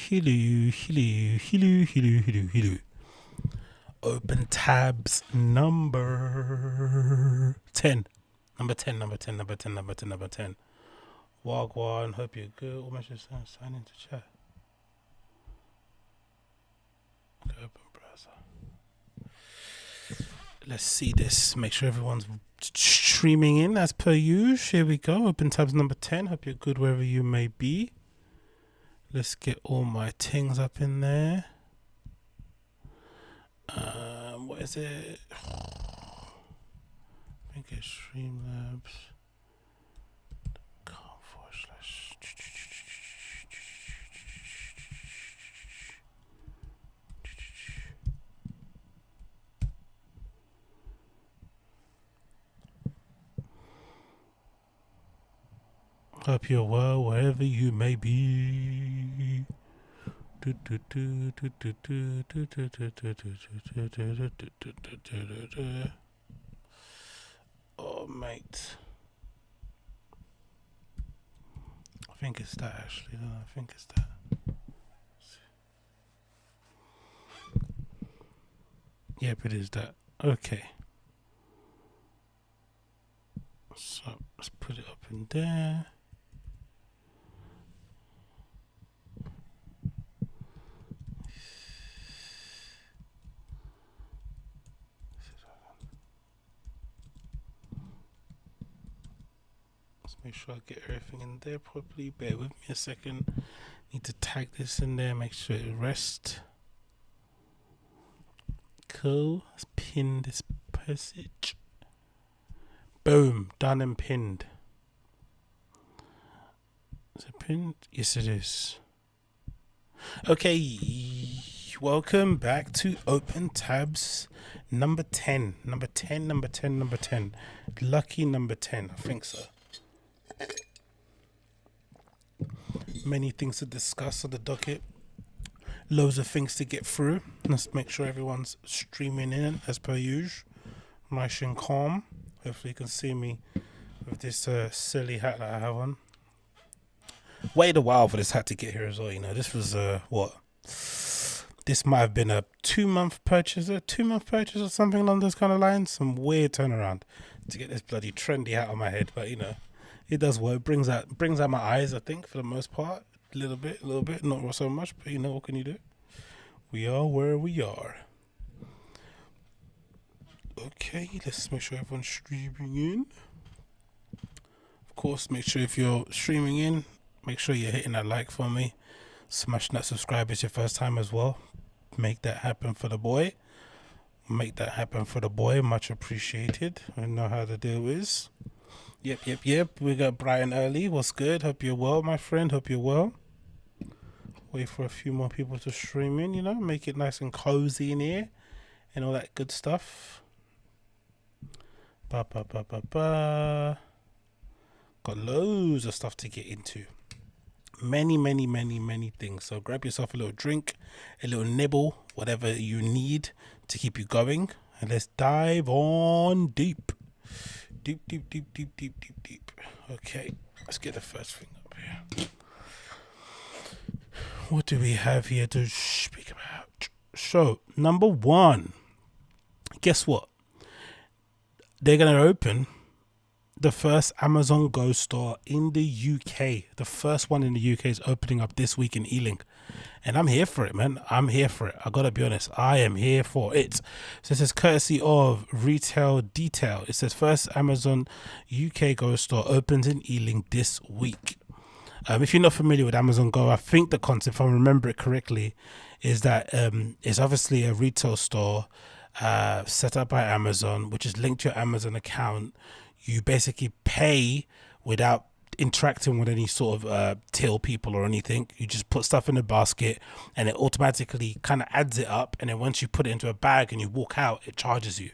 hello. Open tabs number 10. Number 10. Wagwan, hope you're good. Almost just sign into chat. Okay, open browser. Let's see this. Make sure everyone's streaming in as per usual. Here we go. Open tabs number 10. Hope you're good wherever you may be. Let's get all my things up in there. What is it? I think it's Streamlabs. Hope you're well wherever you may be. Oh, mate. I think it's that, actually. No, I think it's that. Yep, it is that. Okay. So, let's put it up in there. Make sure I get everything in there properly. Bear with me a second. Need to tag this in there. Make sure it rests. Cool. Let's pin this passage. Boom. Done and pinned. Is it pinned? Yes, it is. Okay. Welcome back to Open Tabs number 10. Number 10. Lucky number 10. I think so. Many things to discuss on the docket, loads of things to get through. Let's make sure everyone's streaming in as per usual, nice and calm. Hopefully you can see me with this silly hat that I have on. Waited a while for this hat to get here as well. You know, this was this might have been a 2-month purchase or something along those kind of lines. Some weird turnaround to get this bloody trendy hat on my head, but you know, it does work. Brings out my eyes, I think, for the most part. A little bit, not so much, but you know, what can you do? We are where we are. Okay, let's make sure everyone's streaming in. Of course, make sure if you're streaming in, make sure you're hitting that like for me. Smash that subscribe. It's your first time as well. Make that happen for the boy. Much appreciated. I know how the deal is. Yep. We got Brian early. What's good? Hope you're well, my friend. Hope you're well. Wait for a few more people to stream in, you know, make it nice and cozy in here and all that good stuff. Got loads of stuff to get into. Many things. So grab yourself a little drink, a little nibble, whatever you need to keep you going. And let's dive on deep. Deep. Okay, let's get the first thing up here. What do we have here to speak about? So, number 1. Guess what? They're going to open the first Amazon Go store in the UK. The first one in the UK is opening up this week in Ealing. And I'm here for it, man. I'm here for it. I gotta be honest. I am here for it. So it says courtesy of Retail Detail. It says first Amazon UK Go store opens in Ealing this week. If you're not familiar with Amazon Go, I think the concept, if I remember it correctly, is that it's obviously a retail store set up by Amazon, which is linked to your Amazon account. You basically pay without interacting with any sort of till people or anything. You just put stuff in a basket and it automatically kind of adds it up, and then once you put it into a bag and you walk out, it charges you.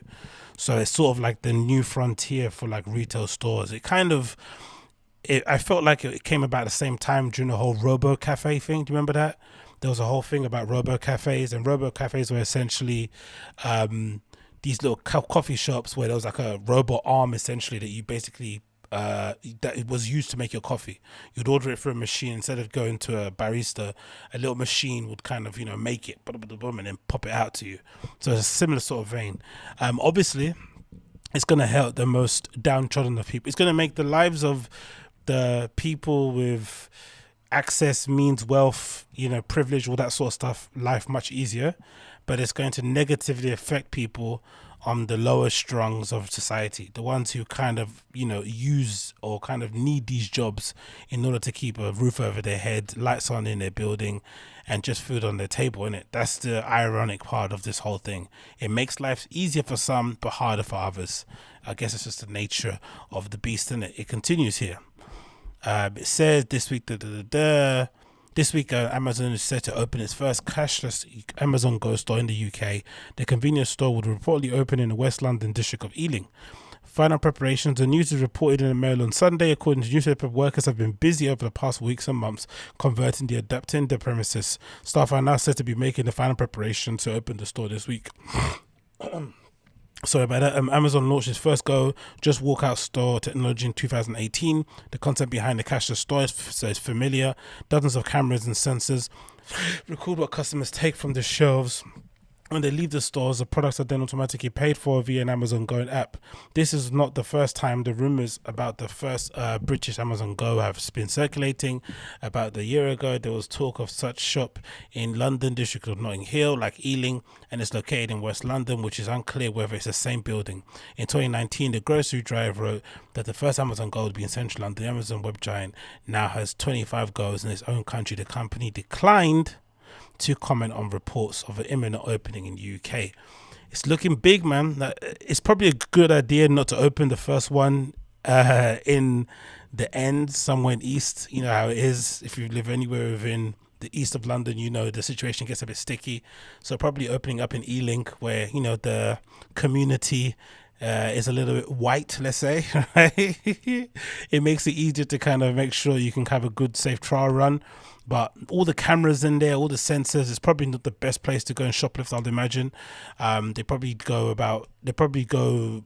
So it's sort of like the new frontier for like retail stores. I felt like it came about the same time during the whole Robo Cafe thing. Do you remember that? There was a whole thing about Robo Cafes, and Robo Cafes were essentially these little coffee shops where there was like a robot arm essentially that you basically that it was used to make your coffee. You'd order it through a machine instead of going to a barista. A little machine would kind of make it, and then pop it out to you. So it's a similar sort of vein. Obviously, it's going to help the most downtrodden of people. It's going to make the lives of the people with access, means, wealth, privilege, all that sort of stuff, life much easier. But it's going to negatively affect people on the lower strungs of society, the ones who kind of use or kind of need these jobs in order to keep a roof over their head, lights on in their building, and just food on their table. Innit? That's the ironic part of this whole thing. It makes life easier for some but harder for others. I guess it's just the nature of the beast. Innit? It continues here. It says this week This week, Amazon is set to open its first cashless Amazon Go store in the UK. The convenience store would reportedly open in the West London district of Ealing. Final preparations. The news is reported in the Mail on Sunday. According to newspaper, workers have been busy over the past weeks and months converting the adapting the premises. Staff are now said to be making the final preparations to open the store this week. Sorry about that. Amazon launched its first Go Just Walkout store technology in 2018. The concept behind the cashless store is familiar. Dozens of cameras and sensors record what customers take from the shelves. When they leave the stores, the products are then automatically paid for via an Amazon Go app. This is not the first time the rumours about the first British Amazon Go have been circulating. About a year ago, there was talk of such shop in London, district of Notting Hill, like Ealing, and it's located in West London, which is unclear whether it's the same building. In 2019, the Grocery Drive wrote that the first Amazon Go would be in central London. The Amazon web giant now has 25 Go's in its own country. The company declined to comment on reports of an imminent opening in the UK. It's looking big, man. It's probably a good idea not to open the first one in the end, somewhere in east. You know how it is. If you live anywhere within the east of London, the situation gets a bit sticky. So probably opening up in Ealing, where the community is a little bit white, let's say. It makes it easier to kind of make sure you can have a good, safe trial run. But all the cameras in there, all the sensors, it's probably not the best place to go and shoplift, I'd imagine. They probably go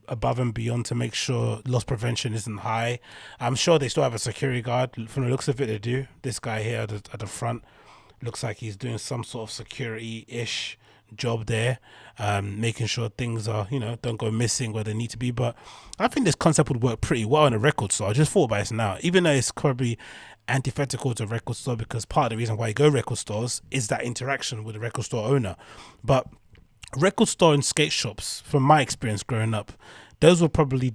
above and beyond to make sure loss prevention isn't high. I'm sure they still have a security guard. From the looks of it, they do. This guy here at the front looks like he's doing some sort of security-ish job there, making sure things are, don't go missing where they need to be. But I think this concept would work pretty well in a record store. I just thought about it now, even though it's probably antithetical to a record store, because part of the reason why you go record stores is that interaction with the record store owner. But record store and skate shops, from my experience growing up, those were probably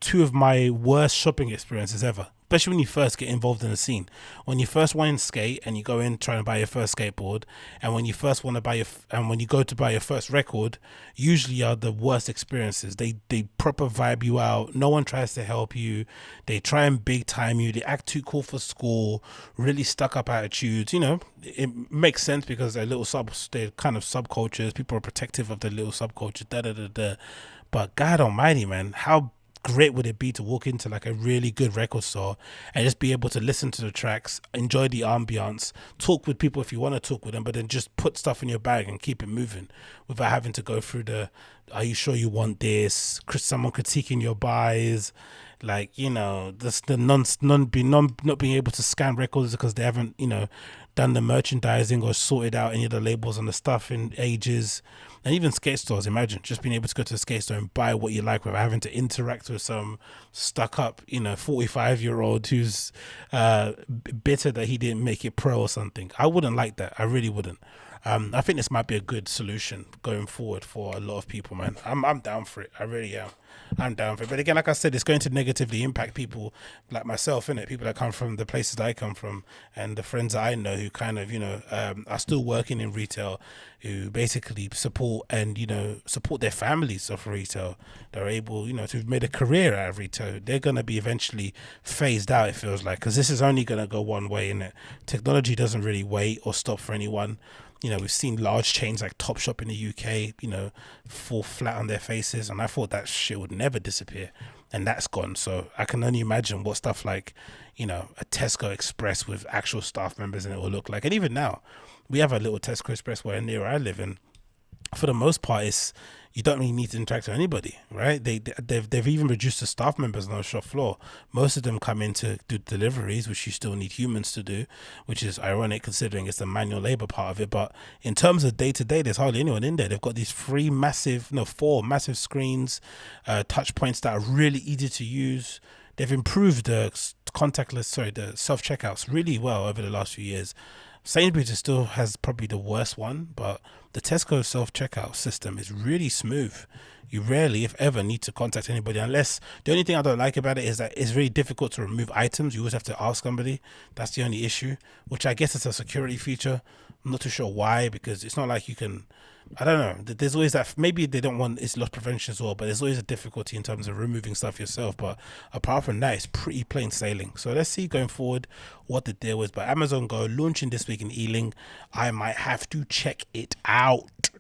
two of my worst shopping experiences ever. Especially when you first get involved in the scene. When you first want to skate and you go in trying to buy your first skateboard, and when you first want to buy when you go to buy your first record, usually are the worst experiences. They proper vibe you out. No one tries to help you. They try and big time you. They act too cool for school. Really stuck up attitudes. It makes sense because they're they're kind of subcultures. People are protective of their little subculture. But God Almighty, man, how great would it be to walk into like a really good record store and just be able to listen to the tracks, enjoy the ambiance, talk with people if you want to talk with them, but then just put stuff in your bag and keep it moving without having to go through are you sure you want this, someone critiquing your buys, like the not being able to scan records because they haven't done the merchandising or sorted out any of the labels on the stuff in ages. And even skate stores, imagine just being able to go to the skate store and buy what you like without having to interact with some stuck up 45-year-old who's bitter that he didn't make it pro or something. I wouldn't like that. I really wouldn't. I think this might be a good solution going forward for a lot of people, man. I'm down for it. I really am. I'm down for it. But again, like I said, it's going to negatively impact people like myself, innit? People that come from the places that I come from and the friends that I know who kind of, are still working in retail, who basically support their families of retail. They're able, to have made a career out of retail. They're going to be eventually phased out, it feels like, because this is only going to go one way, innit? Technology doesn't really wait or stop for anyone. We've seen large chains like Topshop in the UK, fall flat on their faces. And I thought that shit would never disappear. And that's gone. So I can only imagine what stuff like, a Tesco Express with actual staff members in it will look like. And even now, we have a little Tesco Express where near I live in. for the most part, you don't really need to interact with anybody, right? They've even reduced the staff members on the shop floor. Most of them come in to do deliveries, which you still need humans to do, which is ironic considering it's the manual labor part of it. But in terms of day to day, there's hardly anyone in there. They've got these four massive screens, touch points that are really easy to use. They've improved the the self-checkouts really well over the last few years. Sainsbury's still has probably the worst one, but the Tesco self-checkout system is really smooth. You rarely, if ever, need to contact anybody, unless the only thing I don't like about it is that it's very difficult to remove items. You always have to ask somebody. That's the only issue, which I guess is a security feature. I'm not too sure why, because it's not like you can, I don't know. There's always that, maybe they don't want, it's loss prevention as well, but there's always a difficulty in terms of removing stuff yourself. But apart from that, it's pretty plain sailing. So let's see going forward what the deal is. But Amazon Go launching this week in Ealing. I might have to check it out.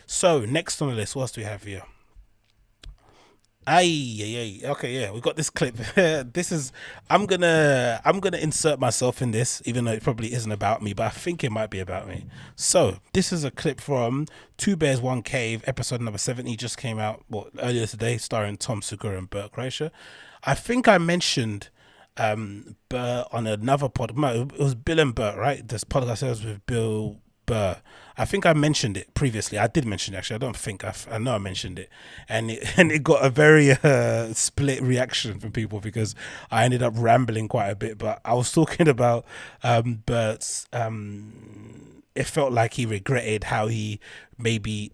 So next on the list, what else do we have here? Okay, yeah, we got this clip. This is, I'm gonna insert myself in this, even though it probably isn't about me, but I think it might be about me. So this is a clip from Two Bears One Cave, episode number 70, just came out earlier today, starring Tom Segura and Bert Kreischer. I think I mentioned Bert on another podcast. It was Bill and Bert, right? This podcast was with Bill Bert. I think I mentioned it previously. I did mention it, actually. I know I mentioned it, and it got a very split reaction from people because I ended up rambling quite a bit. But I was talking about Bert's. It felt like he regretted how he maybe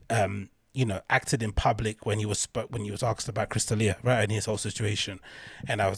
acted in public when he was asked about Crystalia, right, and his whole situation. And I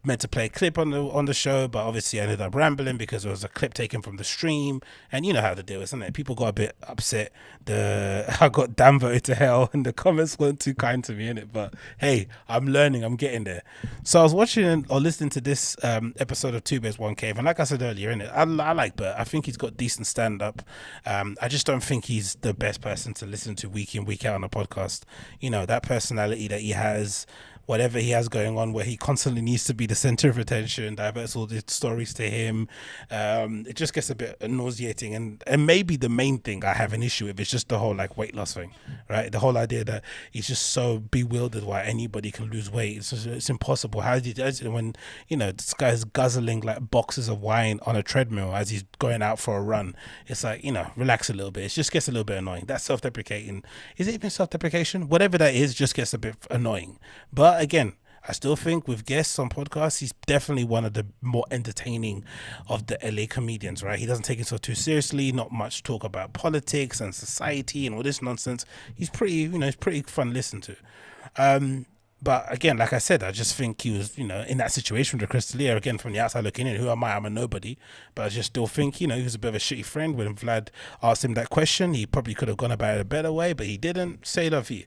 meant to play a clip on the show, but obviously I ended up rambling because it was a clip taken from the stream, and you know how the deal is, isn't it? People got a bit upset. I got damn voted to hell, and the comments weren't too kind to me, innit? But hey, I'm learning, I'm getting there. So I was watching or listening to this episode of Two Bears One Cave, and like I said earlier, innit, I like Bert. I think he's got decent stand up. I just don't think he's the best person to listen to week in, week out on a podcast. You know, that personality that he has, whatever he has going on, where he constantly needs to be the center of attention, diverts all the stories to him. It just gets a bit nauseating, and maybe the main thing I have an issue with is just the whole weight loss thing, right? The whole idea that he's just so bewildered why anybody can lose weight. It's impossible. How does it when this guy's guzzling boxes of wine on a treadmill as he's going out for a run? It's relax a little bit. It just gets a little bit annoying. That's self-deprecating. Is it even self-deprecation? Whatever that is, just gets a bit annoying. But again, I still think with guests on podcasts, he's definitely one of the more entertaining of the LA comedians, right? He doesn't take himself too seriously, not much talk about politics and society and all this nonsense. He's pretty, he's pretty fun to listen to. But again, like I said, I just think he was, in that situation with Crystalia, again, from the outside looking in, who am I? I'm a nobody. But I just still think, he was a bit of a shitty friend. When Vlad asked him that question, he probably could have gone about it a better way, but he didn't. Say love you.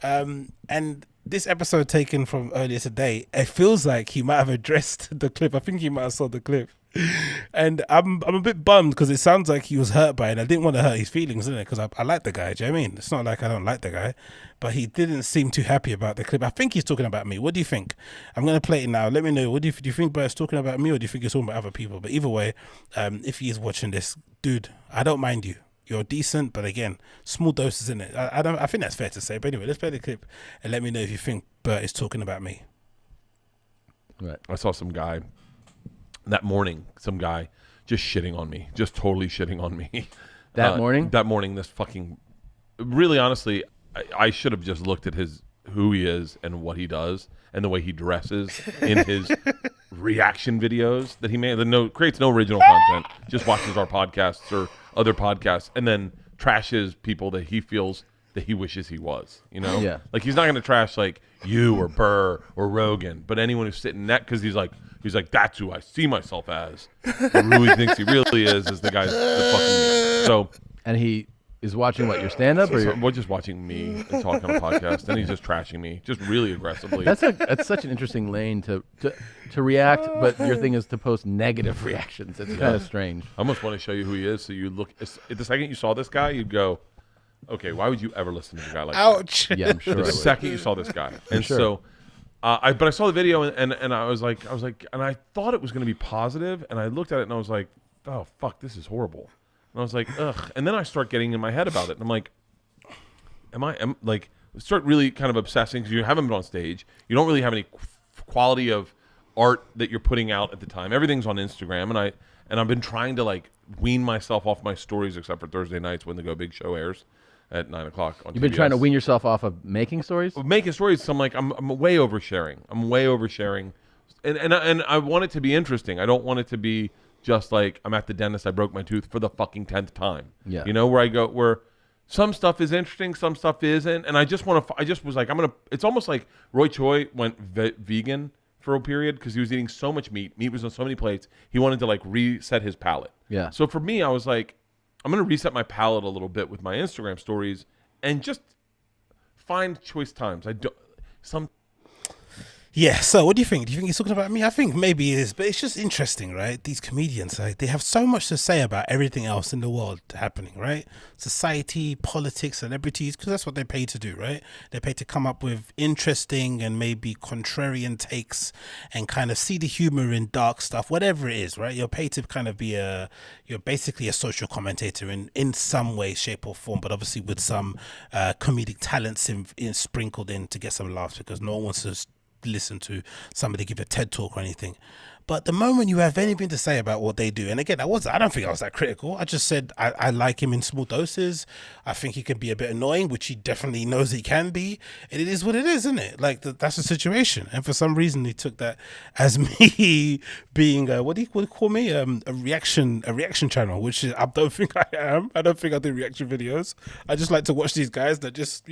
And this episode taken from earlier today, it feels like he might have addressed the clip. I think he might have saw the clip. And I'm a bit bummed because it sounds like he was hurt by it. I didn't want to hurt his feelings, didn't it? Because I like the guy. Do you know what I mean? It's not like I don't like the guy, but he didn't seem too happy about the clip. I think he's talking about me. What do you think? I'm going to play it now. Let me know. Do you think Bert's talking about me, or do you think he's talking about other people? But either way, if he is watching this, dude, I don't mind you. You're decent, but again, small doses in it. I think that's fair to say. But anyway, let's play the clip and let me know if you think Bert is talking about me. Right. I saw some guy that morning, just shitting on me, just totally shitting on me. That morning, this fucking, really honestly, I should have just looked at who he is and what he does and the way he dresses in his reaction videos that he made. Creates no original content, just watches our podcasts or other podcasts and then trashes people that he feels that he wishes he was, Yeah. Like he's not going to trash you or Burr or Rogan, but anyone who's sitting next, because he's like, that's who I see myself as. And who he thinks he really is the guy that's fucking me. So, and he is watching what, your stand-up, or we're just watching me and talking on a podcast, and he's just trashing me, just really aggressively. That's such an interesting lane to react, but your thing is to post negative reactions. It's kind of strange. I almost want to show you who he is, so you look. The second you saw this guy, you'd go, okay, why would you ever listen to a guy like Ouch. that? Yeah, I'm sure. The second you saw this guy, and sure. so. But I saw the video and I was like, and I thought it was going to be positive, and I looked at it and I was like, oh fuck, this is horrible. And I was like, ugh. And then I start getting in my head about it. And I'm like, start really kind of obsessing because you haven't been on stage. You don't really have any quality of art that you're putting out at the time. Everything's on Instagram. And I've been trying to like wean myself off my stories, except for Thursday nights when the Go Big show airs at 9 o'clock on You've been TBS. trying to wean yourself off of making stories? Making stories, so I'm like, I'm way oversharing. And I want it to be interesting. I don't want it to be just like I'm at the dentist, I broke my tooth for the fucking 10th time. Yeah. You know, where some stuff is interesting, some stuff isn't, and I just was like, it's almost like Roy Choi went vegan for a period because he was eating so much meat. Meat was on so many plates. He wanted to like reset his palate. Yeah. So for me, I was like, I'm going to reset my palate a little bit with my Instagram stories and just find choice times. Yeah, so what do you think? Do you think he's talking about me? I think maybe he is, but it's just interesting, right? These comedians, like, they have so much to say about everything else in the world happening, right? Society, politics, celebrities, because that's what they're paid to do, right? They're paid to come up with interesting and maybe contrarian takes and kind of see the humor in dark stuff, whatever it is, right? You're paid to kind of you're basically a social commentator in some way, shape or form, but obviously with some comedic talents sprinkled in to get some laughs, because no one wants to listen to somebody give a TED talk or anything. But the moment you have anything to say about what they do, and again, I don't think I was that critical. I just said I like him in small doses. I think he can be a bit annoying, which he definitely knows he can be. And it is what it is, isn't it? Like that's the situation. And for some reason, he took that as me being what do you call me? A reaction channel, which I don't think I am. I don't think I do reaction videos. I just like to watch these guys that just,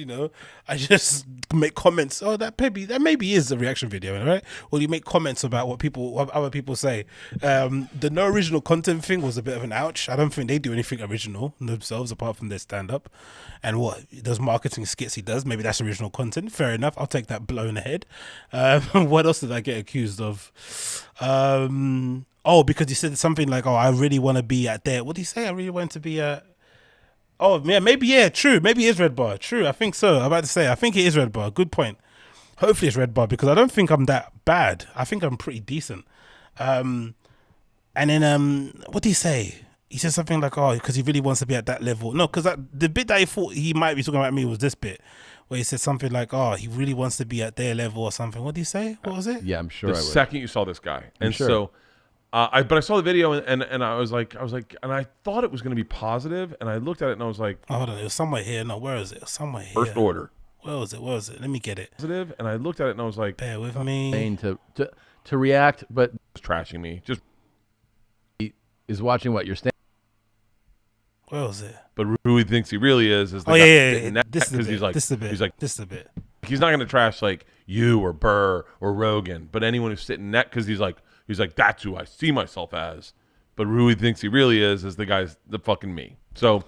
I just make comments. Oh, that maybe is a reaction video, right? Or you make comments about what other people say. The no original content thing was a bit of an ouch. I don't think they do anything original themselves apart from their stand-up and what those marketing skits he does. Maybe that's original content. Fair enough. I'll take that blow in the head. What else did I get accused of? Because he said something like, I really want to be at there. What did he say? I really want to be at... Oh, yeah, maybe, yeah, true. Maybe it is Red Bar. True, I think so. I'm about to say, I think it is Red Bar. Good point. Hopefully it's Red Bar, because I don't think I'm that bad. I think I'm pretty decent. And then what did he say? He said something like, because he really wants to be at that level. No, because the bit that he thought he might be talking about me was this bit where he said something like, he really wants to be at their level or something. What did he say? What was it? Yeah, I'm sure the second you saw this guy. And so but I saw the video and I was like, and I thought it was going to be positive, and I looked at it and I was like, hold on, it was somewhere here. No, where is it? It was somewhere here. First order. Where was it? Let me get it. Positive, and I looked at it and I was like, bear with me. To react, but trashing me. Just is watching what you're saying. Where was it? But who he thinks he really is the guy yeah. This is a bit. He's not going to trash like you or Burr or Rogan, but anyone who's sitting next, because he's like that's who I see myself as. But who he thinks he really is the fucking me. So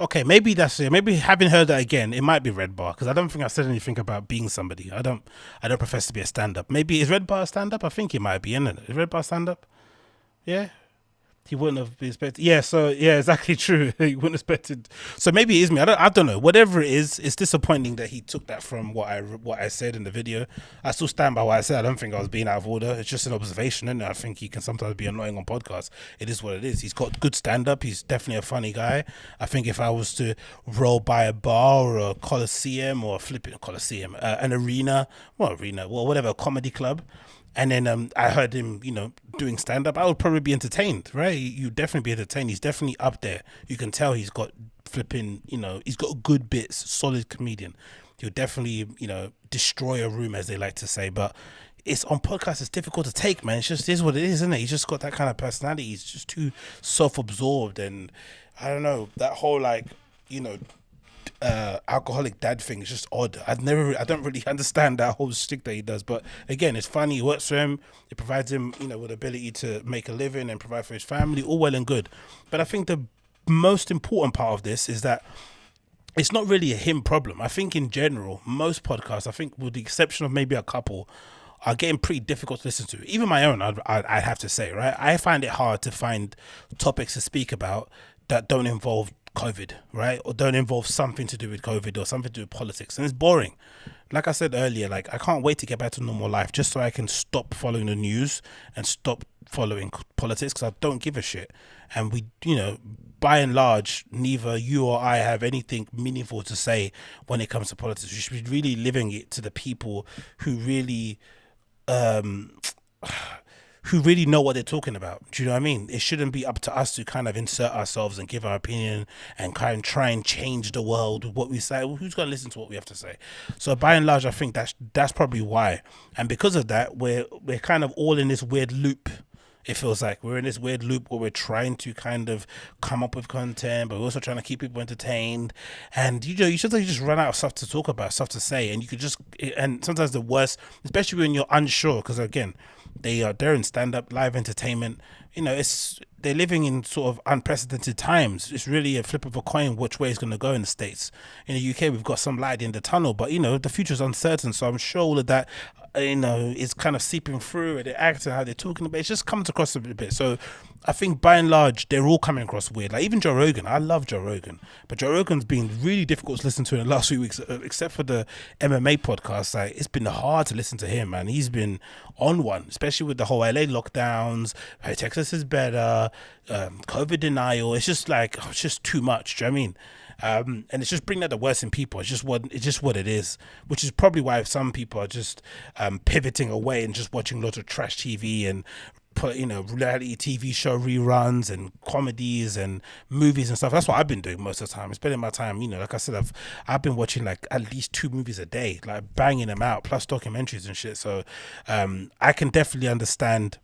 okay, maybe that's it. Maybe having heard that again, it might be Red Bar, because I don't think I said anything about being somebody. I don't profess to be a stand-up. Maybe is Red Bar a stand-up? I think it might be, isn't it? Is Red Bar stand-up? Yeah. He wouldn't have been expected. Yeah, so yeah, exactly true. He wouldn't have expected. So maybe it is me. I don't know. Whatever it is, it's disappointing that he took that from what I said in the video. I still stand by what I said. I don't think I was being out of order. It's just an observation, and I think he can sometimes be annoying on podcasts. It is what it is. He's got good stand-up. He's definitely a funny guy. I think if I was to roll by a bar or a coliseum or an arena, whatever, a comedy club, and then I heard him, doing stand-up, I would probably be entertained, right? You'd definitely be entertained. He's definitely up there. You can tell he's got flipping, he's got good bits, solid comedian. He'll definitely, destroy a room, as they like to say. But it's on podcasts, it's difficult to take, man. It just is what it is, isn't it? He's just got that kind of personality. He's just too self-absorbed, and I don't know, that whole alcoholic dad thing is just odd. I don't really understand that whole stick that he does, but again, it's funny. It works for him. It provides him, with ability to make a living and provide for his family, all well and good. But I think the most important part of this is that it's not really a him problem. I think in general, most podcasts, I think with the exception of maybe a couple, are getting pretty difficult to listen to. Even my own, I'd have to say, right? I find it hard to find topics to speak about that don't involve COVID, right? Or don't involve something to do with COVID or something to do with politics. And it's boring. Like I said earlier, I can't wait to get back to normal life just so I can stop following the news and stop following politics because I don't give a shit. And we, by and large, neither you or I have anything meaningful to say when it comes to politics. We should be really living it to the people who really know what they're talking about. Do you know what I mean? It shouldn't be up to us to kind of insert ourselves and give our opinion and kind of try and change the world with what we say. Well, who's going to listen to what we have to say? So by and large, I think that's probably why. And because of that, we're kind of all in this weird loop. It feels like we're in this weird loop where we're trying to kind of come up with content, but we're also trying to keep people entertained. And you just run out of stuff to talk about, stuff to say, and you could just. And sometimes the worst, especially when you're unsure, because again, they're in stand-up live entertainment. They're living in sort of unprecedented times. It's really a flip of a coin which way it's going to go in the States. In the UK, we've got some light in the tunnel, but the future's uncertain. So I'm sure all of that, is kind of seeping through, and they're acting, how they're talking about. It just comes across a bit. So I think by and large, they're all coming across weird. Like even Joe Rogan, I love Joe Rogan, but Joe Rogan's been really difficult to listen to in the last few weeks, except for the MMA podcast. Like it's been hard to listen to him, man. He's been on one, especially with the whole LA lockdowns. Hey, Texas is better. COVID denial. It's just like it's just too much. Do you know what I mean? And it's just bringing out the worst in people. It's just what it is, which is probably why some people are just pivoting away and just watching lots of trash TV and reality TV show reruns and comedies and movies and stuff. That's what I've been doing most of the time. Spending my time, like I said, I've been watching like at least 2 movies a day, like banging them out, plus documentaries and shit. So I can definitely understand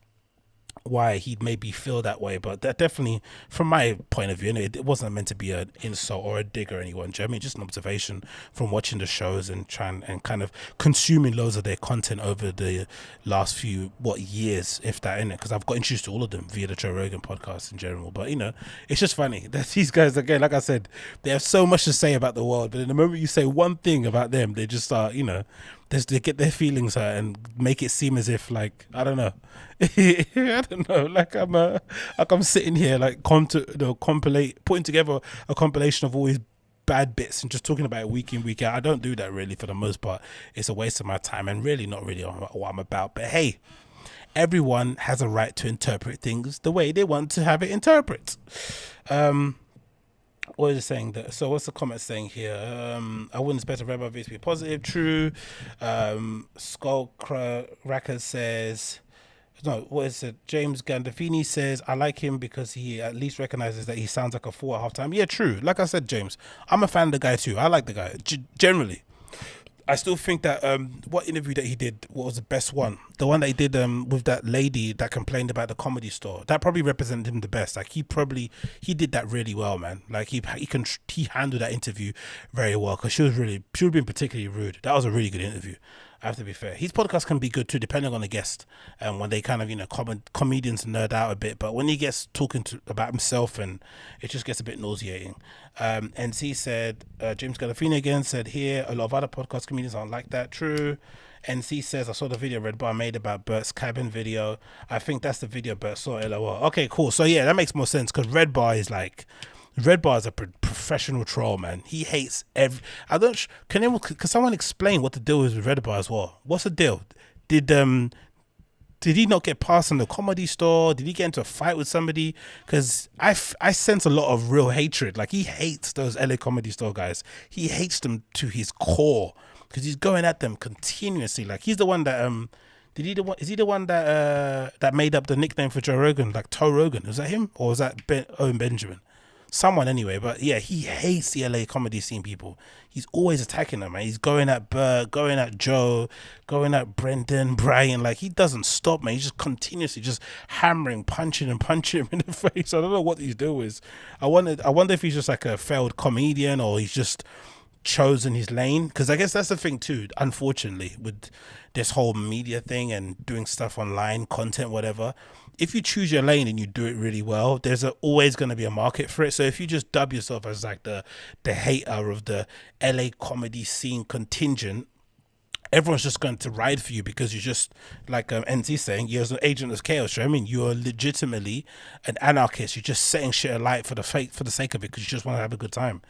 why he'd maybe feel that way, but that definitely, from my point of view, it wasn't meant to be an insult or a dig or anyone. Do you know what I mean? Just an observation from watching the shows and trying and kind of consuming loads of their content over the last few years, if that, in it, because I've got introduced to all of them via the Joe Rogan podcast in general. But it's just funny that these guys, again, like I said, they have so much to say about the world, but in the moment you say one thing about them, they just start, they get their feelings hurt and make it seem as if, like, I don't know, like I'm sitting here like putting together a compilation of all these bad bits and just talking about it week in, week out. I don't do that really for the most part. It's a waste of my time and really not really what I'm about. But hey, everyone has a right to interpret things the way they want to have it interpret. What is it saying? So what's the comment saying here? I wouldn't expect a rebel to be positive. True. Skull Cracker says, no, what is it? James Gandolfini says, I like him because he at least recognizes that he sounds like a fool at halftime. Yeah, true. Like I said, James, I'm a fan of the guy too. I like the guy generally. I still think that what interview that he did, what was the best one? The one that he did with that lady that complained about the Comedy Store. That probably represented him the best. Like he did that really well, man. Like he handled that interview very well because she was being particularly rude. That was a really good interview. I have to be fair. His podcast can be good too, depending on the guest and when they kind of comedians nerd out a bit. But when he gets talking about himself, and it just gets a bit nauseating. NC said, James Gandolfini again said here, a lot of other podcast comedians aren't like that. True. NC says, I saw the video Red Bar made about Bert's cabin video. I think that's the video Bert saw. LOL. Okay, cool. So yeah, that makes more sense because Red Bar is a professional troll, man. He hates can someone explain what the deal is with Red Bar as well? What's the deal? Did he not get past in the Comedy Store? Did he get into a fight with somebody? Because I sense a lot of real hatred. Like he hates those LA Comedy Store guys. He hates them to his core because he's going at them continuously. Like he's the one that is he the one that made up the nickname for Joe Rogan, like Toe Rogan? Was that him or was that Owen Benjamin? Someone anyway, but yeah, he hates the LA comedy scene people. He's always attacking them, man. He's going at Bert, going at Joe, going at Brendan, Brian. Like he doesn't stop, man. He's just continuously just hammering, punching him in the face. I don't know what his deal is. I wonder if he's just like a failed comedian or he's just chosen his lane, because I guess that's the thing too, unfortunately, with this whole media thing and doing stuff online, content, whatever. If you choose your lane and you do it really well, there's always going to be a market for it. So if you just dub yourself as like the hater of the LA comedy scene contingent, everyone's just going to ride for you because you're just, like NZ saying, you're an agent of chaos. I mean, you're legitimately an anarchist. You're just setting shit alight for the sake of it because you just want to have a good time.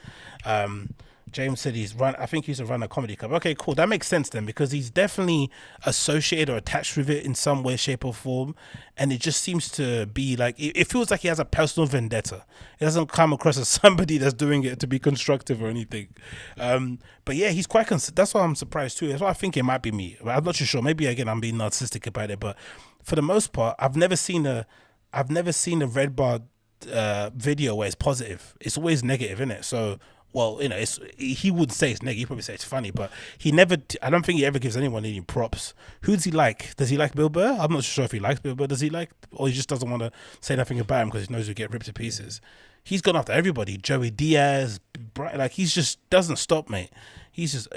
James said I think he used to run a comedy club. Okay, cool. That makes sense then, because he's definitely associated or attached with it in some way, shape, or form. And it just seems to be like, it feels like he has a personal vendetta. It doesn't come across as somebody that's doing it to be constructive or anything. But yeah, he's quite, that's why I'm surprised too. That's why I think it might be me. I'm not too sure. Maybe again, I'm being narcissistic about it. But for the most part, I've never seen a red bar video where it's positive. It's always negative, isn't it? So, well, you know, he would say it's negative. He probably say it's funny, but he never. I don't think he ever gives anyone any props. Who does he like? Does he like Bill Burr? I'm not sure if he likes Bill Burr. Does he like, or he just doesn't want to say nothing about him because he knows he'll get ripped to pieces? He's gone after everybody. Joey Diaz, like he's just doesn't stop, mate. He's just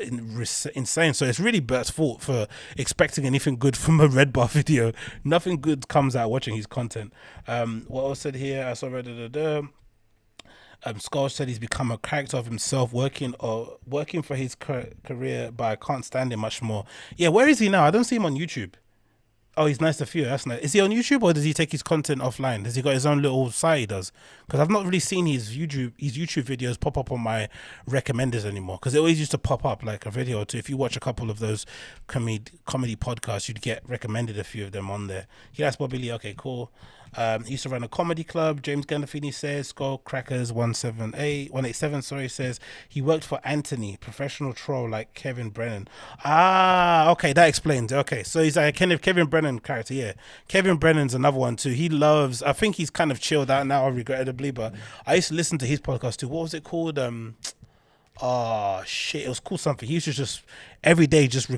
insane. So it's really Bert's fault for expecting anything good from a Red Bar video. Nothing good comes out watching his content. What else said here? I saw Skull said he's become a character of himself, working for his career, but I can't stand him much more. Yeah, where is he now? I don't see him on YouTube. Oh, he's nice to feel. That's nice. Is he on YouTube, or does he take his content offline? Has he got his own little site he does? Because I've not really seen his YouTube videos pop up on my recommenders anymore. Because it always used to pop up like a video or two. If you watch a couple of those comedy podcasts, you'd get recommended a few of them on there. He likes Bobby Lee. Okay, cool. He used to run a comedy club. James Gandolfini says, Skull Crackers 187 says he worked for Anthony, professional troll like Kevin Brennan. Okay, that explains. Okay, so he's like a Kevin Brennan character. Yeah, Kevin Brennan's another one too. I think he's kind of chilled out now, regrettably, but I used to listen to his podcast too. What was it called? Oh shit, it was called something. He used to just every day just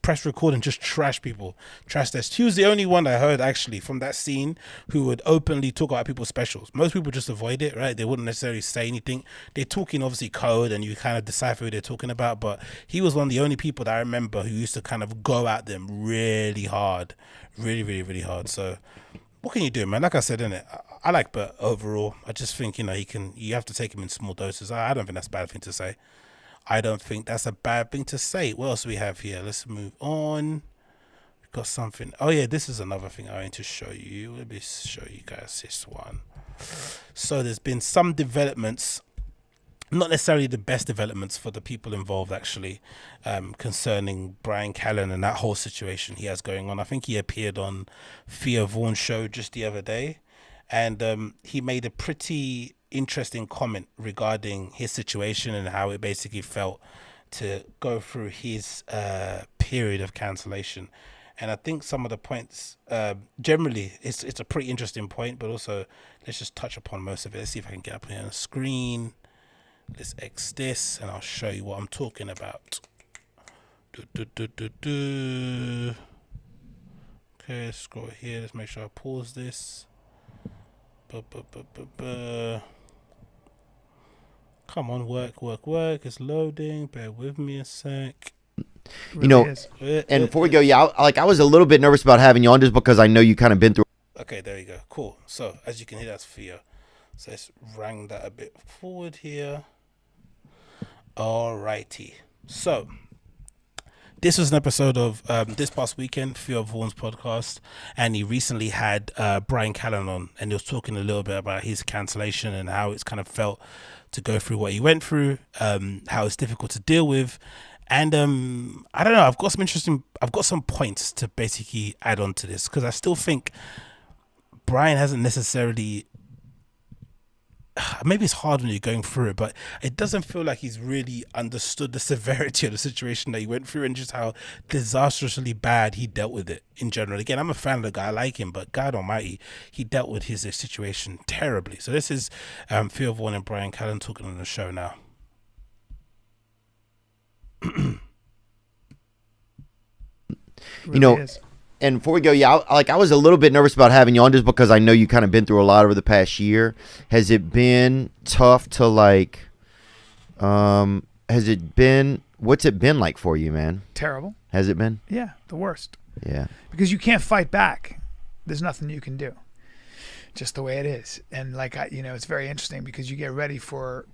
press record and just trash people, trash test. He was the only one I heard actually from that scene who would openly talk about people's specials. Most people just avoid it, right? They wouldn't necessarily say anything. They're talking obviously code and you kind of decipher who they're talking about, but he was one of the only people that I remember who used to kind of go at them really hard, really hard. So what can you do, man? Like I said, innit, I like Bert overall. I just think, you have to take him in small doses. I don't think that's a bad thing to say. What else do we have here? Let's move on. We've got something. Oh yeah, this is another thing I want to show you. Let me show you guys this one. So there's been some developments, not necessarily the best developments for the people involved actually, concerning Brian Callen and that whole situation he has going on. I think he appeared on Theo Vaughn's show just the other day, and he made a pretty interesting comment regarding his situation and how it basically felt to go through his period of cancellation. And I think some of the points, generally, it's a pretty interesting point, but also let's just touch upon most of it. Let's see if I can get up here on the screen. Let's X this and I'll show you what I'm talking about. Okay, scroll here. Let's make sure I pause this. Come on, work. It's loading. Bear with me a sec. And before we go, I was a little bit nervous about having you on just because I know you kind of been through. Okay, there you go. Cool. So as you can hear, that's Theo. So let's rang that a bit forward here. Alrighty. So this was an episode of this past weekend, Theo Vaughn's podcast, and he recently had Brian Callen on, and he was talking a little bit about his cancellation and how it's kind of felt to go through what he went through, how it's difficult to deal with. And I don't know, I've got some points to basically add on to this, because I still think Brian hasn't necessarily, maybe it's hard when you're going through it, but it doesn't feel like he's really understood the severity of the situation that he went through and just how disastrously bad he dealt with it in general. Again, I'm a fan of the guy, I like him, but God almighty, he dealt with his situation terribly. So this is Theo Vaughn and Brian Callen talking on the show now. And before we go, I was a little bit nervous about having you on just because I know you kind of been through a lot over the past year. Has it been tough to what's it been like for you, man? Terrible. Has it been? Yeah, the worst. Yeah. Because you can't fight back. There's nothing you can do. Just the way it is. And it's very interesting because you get ready for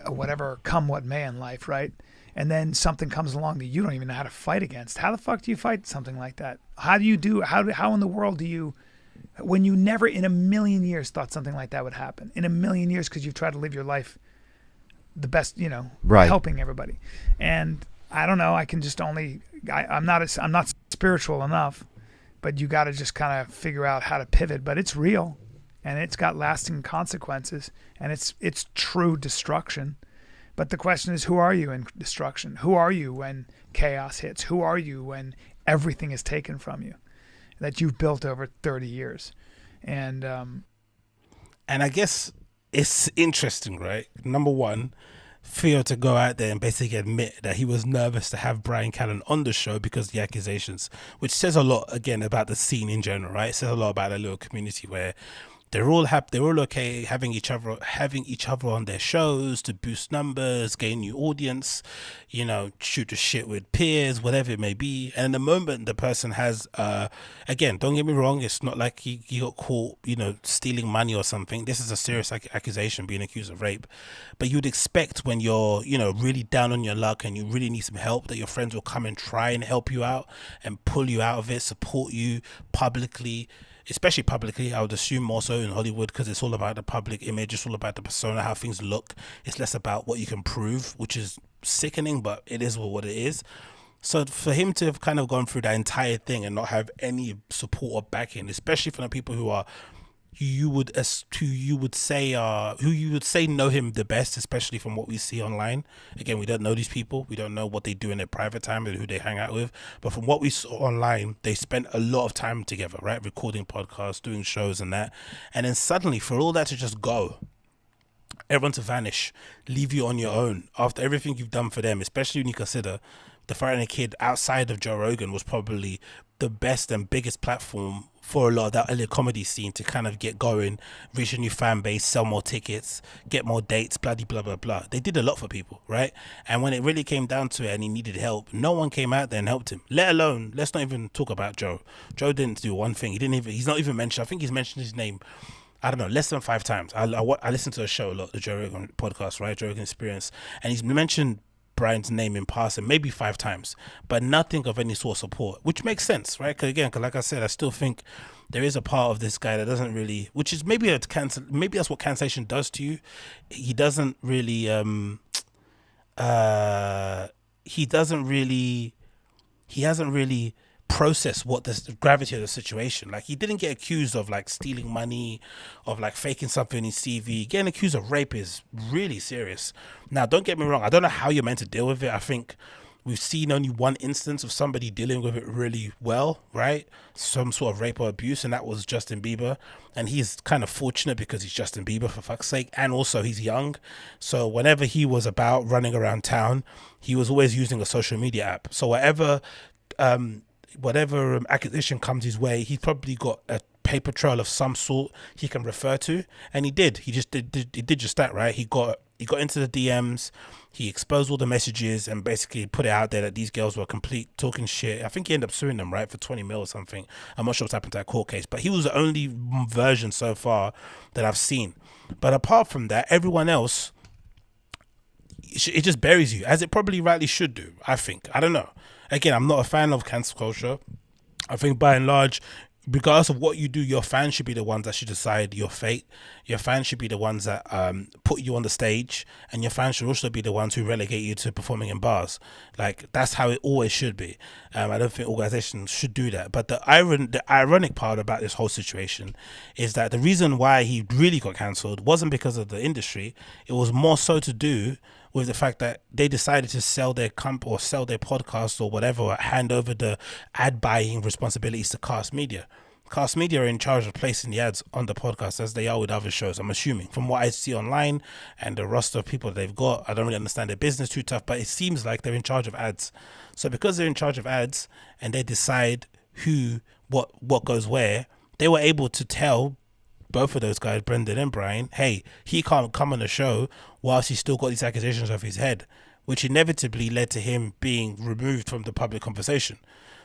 whatever come what may in life, right? And then something comes along that you don't even know how to fight against. How the fuck do you fight something like that? How in the world do you, when you never in a million years thought something like that would happen? In a million years, because you've tried to live your life the best, Right. helping everybody. And I don't know. I can just only. I'm not spiritual enough, but you got to just kind of figure out how to pivot. But it's real, and it's got lasting consequences, and it's true destruction. But the question is, who are you in destruction? Who are you when chaos hits? Who are you when everything is taken from you that you've built over 30 years? And I guess it's interesting, right? Number one, Theo to go out there and basically admit that he was nervous to have Brian Callen on the show because of the accusations, which says a lot, again, about the scene in general, right? It says a lot about a little community where they're all okay having each other on their shows to boost numbers, gain new audience, shoot the shit with peers, whatever it may be. And in the moment the person has, again, don't get me wrong, it's not like he got caught, stealing money or something. This is a serious accusation, being accused of rape. But you'd expect when you're, really down on your luck and you really need some help, that your friends will come and try and help you out and pull you out of it, support you publicly. Especially publicly, I would assume more so in Hollywood, because it's all about the public image, it's all about the persona, how things look. It's less about what you can prove, which is sickening, but it is what it is. So for him to have kind of gone through that entire thing and not have any support or backing, especially from the people who you would say know him the best, especially from what we see online. Again, we don't know these people. We don't know what they do in their private time and who they hang out with. But from what we saw online, they spent a lot of time together, right? Recording podcasts, doing shows and that. And then suddenly, for all that to just go, everyone to vanish, leave you on your own after everything you've done for them, especially when you consider the Friday Kid outside of Joe Rogan was probably the best and biggest platform for a lot of that early comedy scene to kind of get going, reach a new fan base, sell more tickets, get more dates, bloody blah, blah, blah. They did a lot for people, right? And when it really came down to it and he needed help, no one came out there and helped him, let alone, let's not even talk about Joe. Joe didn't do one thing. He's not even mentioned, I think he's mentioned his name, I don't know, less than 5 times. I listen to the show a lot, the Joe Rogan podcast, right? Joe Rogan Experience. And he's mentioned Brian's name in passing maybe 5 times, but nothing of any sort of support, which makes sense, right? Because like I said, I still think there is a part of this guy that doesn't really, which is maybe that's what cancellation does to you. He doesn't really he hasn't really process what the gravity of the situation. Like, he didn't get accused of like stealing money, of like faking something in his CV. Getting accused of rape is really serious. Now, don't get me wrong, I don't know how you're meant to deal with it. I think we've seen only one instance of somebody dealing with it really well, right? Some sort of rape or abuse, and that was Justin Bieber. And he's kind of fortunate because he's Justin Bieber, for fuck's sake, and also he's young. So whenever he was about running around town, he was always using a social media app. So whatever accusation comes his way, he's probably got a paper trail of some sort he can refer to, and he did just that, right? He got into the DMs, he exposed all the messages and basically put it out there that these girls were complete talking shit. I think he ended up suing them, right, for 20 mil or something. I'm not sure what's happened to that court case, but he was the only version so far that I've seen. But apart from that, everyone else, it just buries you, as it probably rightly should do, I think. I don't know. Again, I'm not a fan of cancel culture. I think by and large, regardless of what you do, your fans should be the ones that should decide your fate. Your fans should be the ones that put you on the stage, and your fans should also be the ones who relegate you to performing in bars. Like, that's how it always should be. I don't think organizations should do that. But the ironic part about this whole situation is that the reason why he really got cancelled wasn't because of the industry. It was more so to do with the fact that they decided to sell their or sell their podcast or whatever, or hand over the ad buying responsibilities to Cast Media. Cast Media are in charge of placing the ads on the podcast, as they are with other shows, I'm assuming. From what I see online and the roster of people they've got, I don't really understand their business too tough, but it seems like they're in charge of ads. So because they're in charge of ads and they decide what goes where, they were able to tell both of those guys, Brendan and Brian, hey, he can't come on the show whilst he's still got these accusations off his head, which inevitably led to him being removed from the public conversation.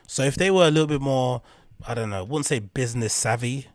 So if they were a little bit more, I don't know, I wouldn't say business savvy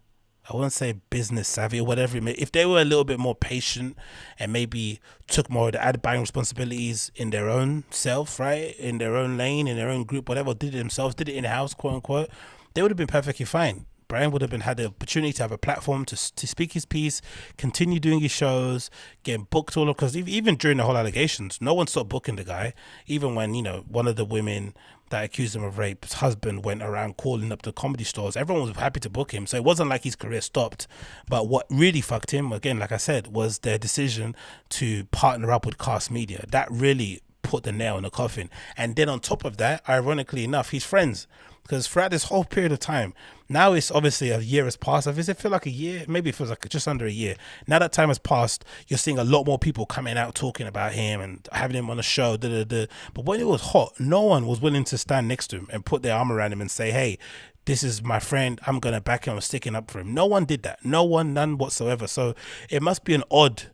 or whatever it may, if they were a little bit more patient and maybe took more of the ad buying responsibilities in their own self, right, in their own lane, in their own group, whatever, did it themselves, did it in-house, quote unquote, they would have been perfectly fine. Brian would have had the opportunity to have a platform to speak his piece, continue doing his shows, getting booked all of, because even during the whole allegations, no one stopped booking the guy. Even when, one of the women that accused him of rape, his husband went around calling up the comedy stores, everyone was happy to book him. So it wasn't like his career stopped. But what really fucked him, again, like I said, was their decision to partner up with Cast Media. That really put the nail in the coffin. And then on top of that, ironically enough, he's friends. Because throughout this whole period of time, now it's obviously a year has passed. Does it feel like a year? Maybe it feels like just under a year. Now that time has passed, you're seeing a lot more people coming out talking about him and having him on the show. But when it was hot, no one was willing to stand next to him and put their arm around him and say, hey, this is my friend. I'm going to back him. I'm sticking up for him. No one did that. None whatsoever. So it must be an odd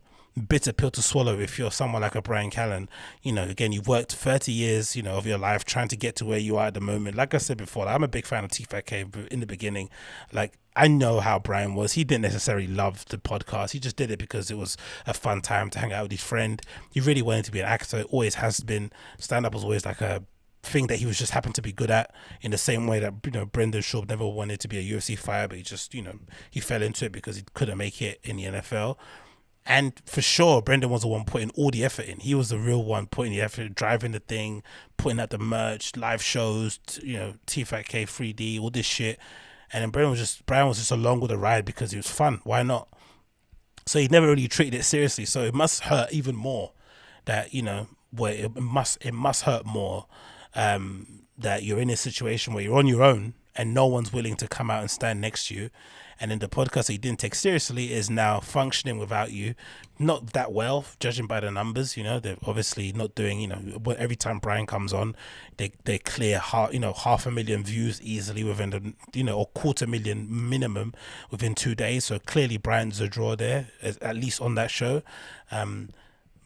bitter pill to swallow if you're someone like a Brian Callen. Again, you've worked 30 years of your life trying to get to where you are at the moment. Like I said before, I'm a big fan of T5K in the beginning. Like, I know how Brian was. He didn't necessarily love the podcast. He just did it because it was a fun time to hang out with his friend. He really wanted to be an actor. It always has been. Stand-up was always like a thing that he was just happened to be good at, in the same way that Brendan Schaub never wanted to be a UFC fighter, but he just he fell into it because he couldn't make it in the NFL. And for sure, Brendan was the one putting all the effort in. He was the real one putting the effort, driving the thing, putting out the merch, live shows, T5K 3D, all this shit. And then Brian was just along with the ride because it was fun. Why not? So he never really treated it seriously. So it must hurt even more that, where it must hurt more that you're in a situation where you're on your own and no one's willing to come out and stand next to you. And then the podcast that you didn't take seriously is now functioning without you, not that well, judging by the numbers. They're obviously not doing, every time Brian comes on, they clear half 500,000 views easily within or 250,000 minimum within 2 days. So clearly Brian's a draw there, at least on that show.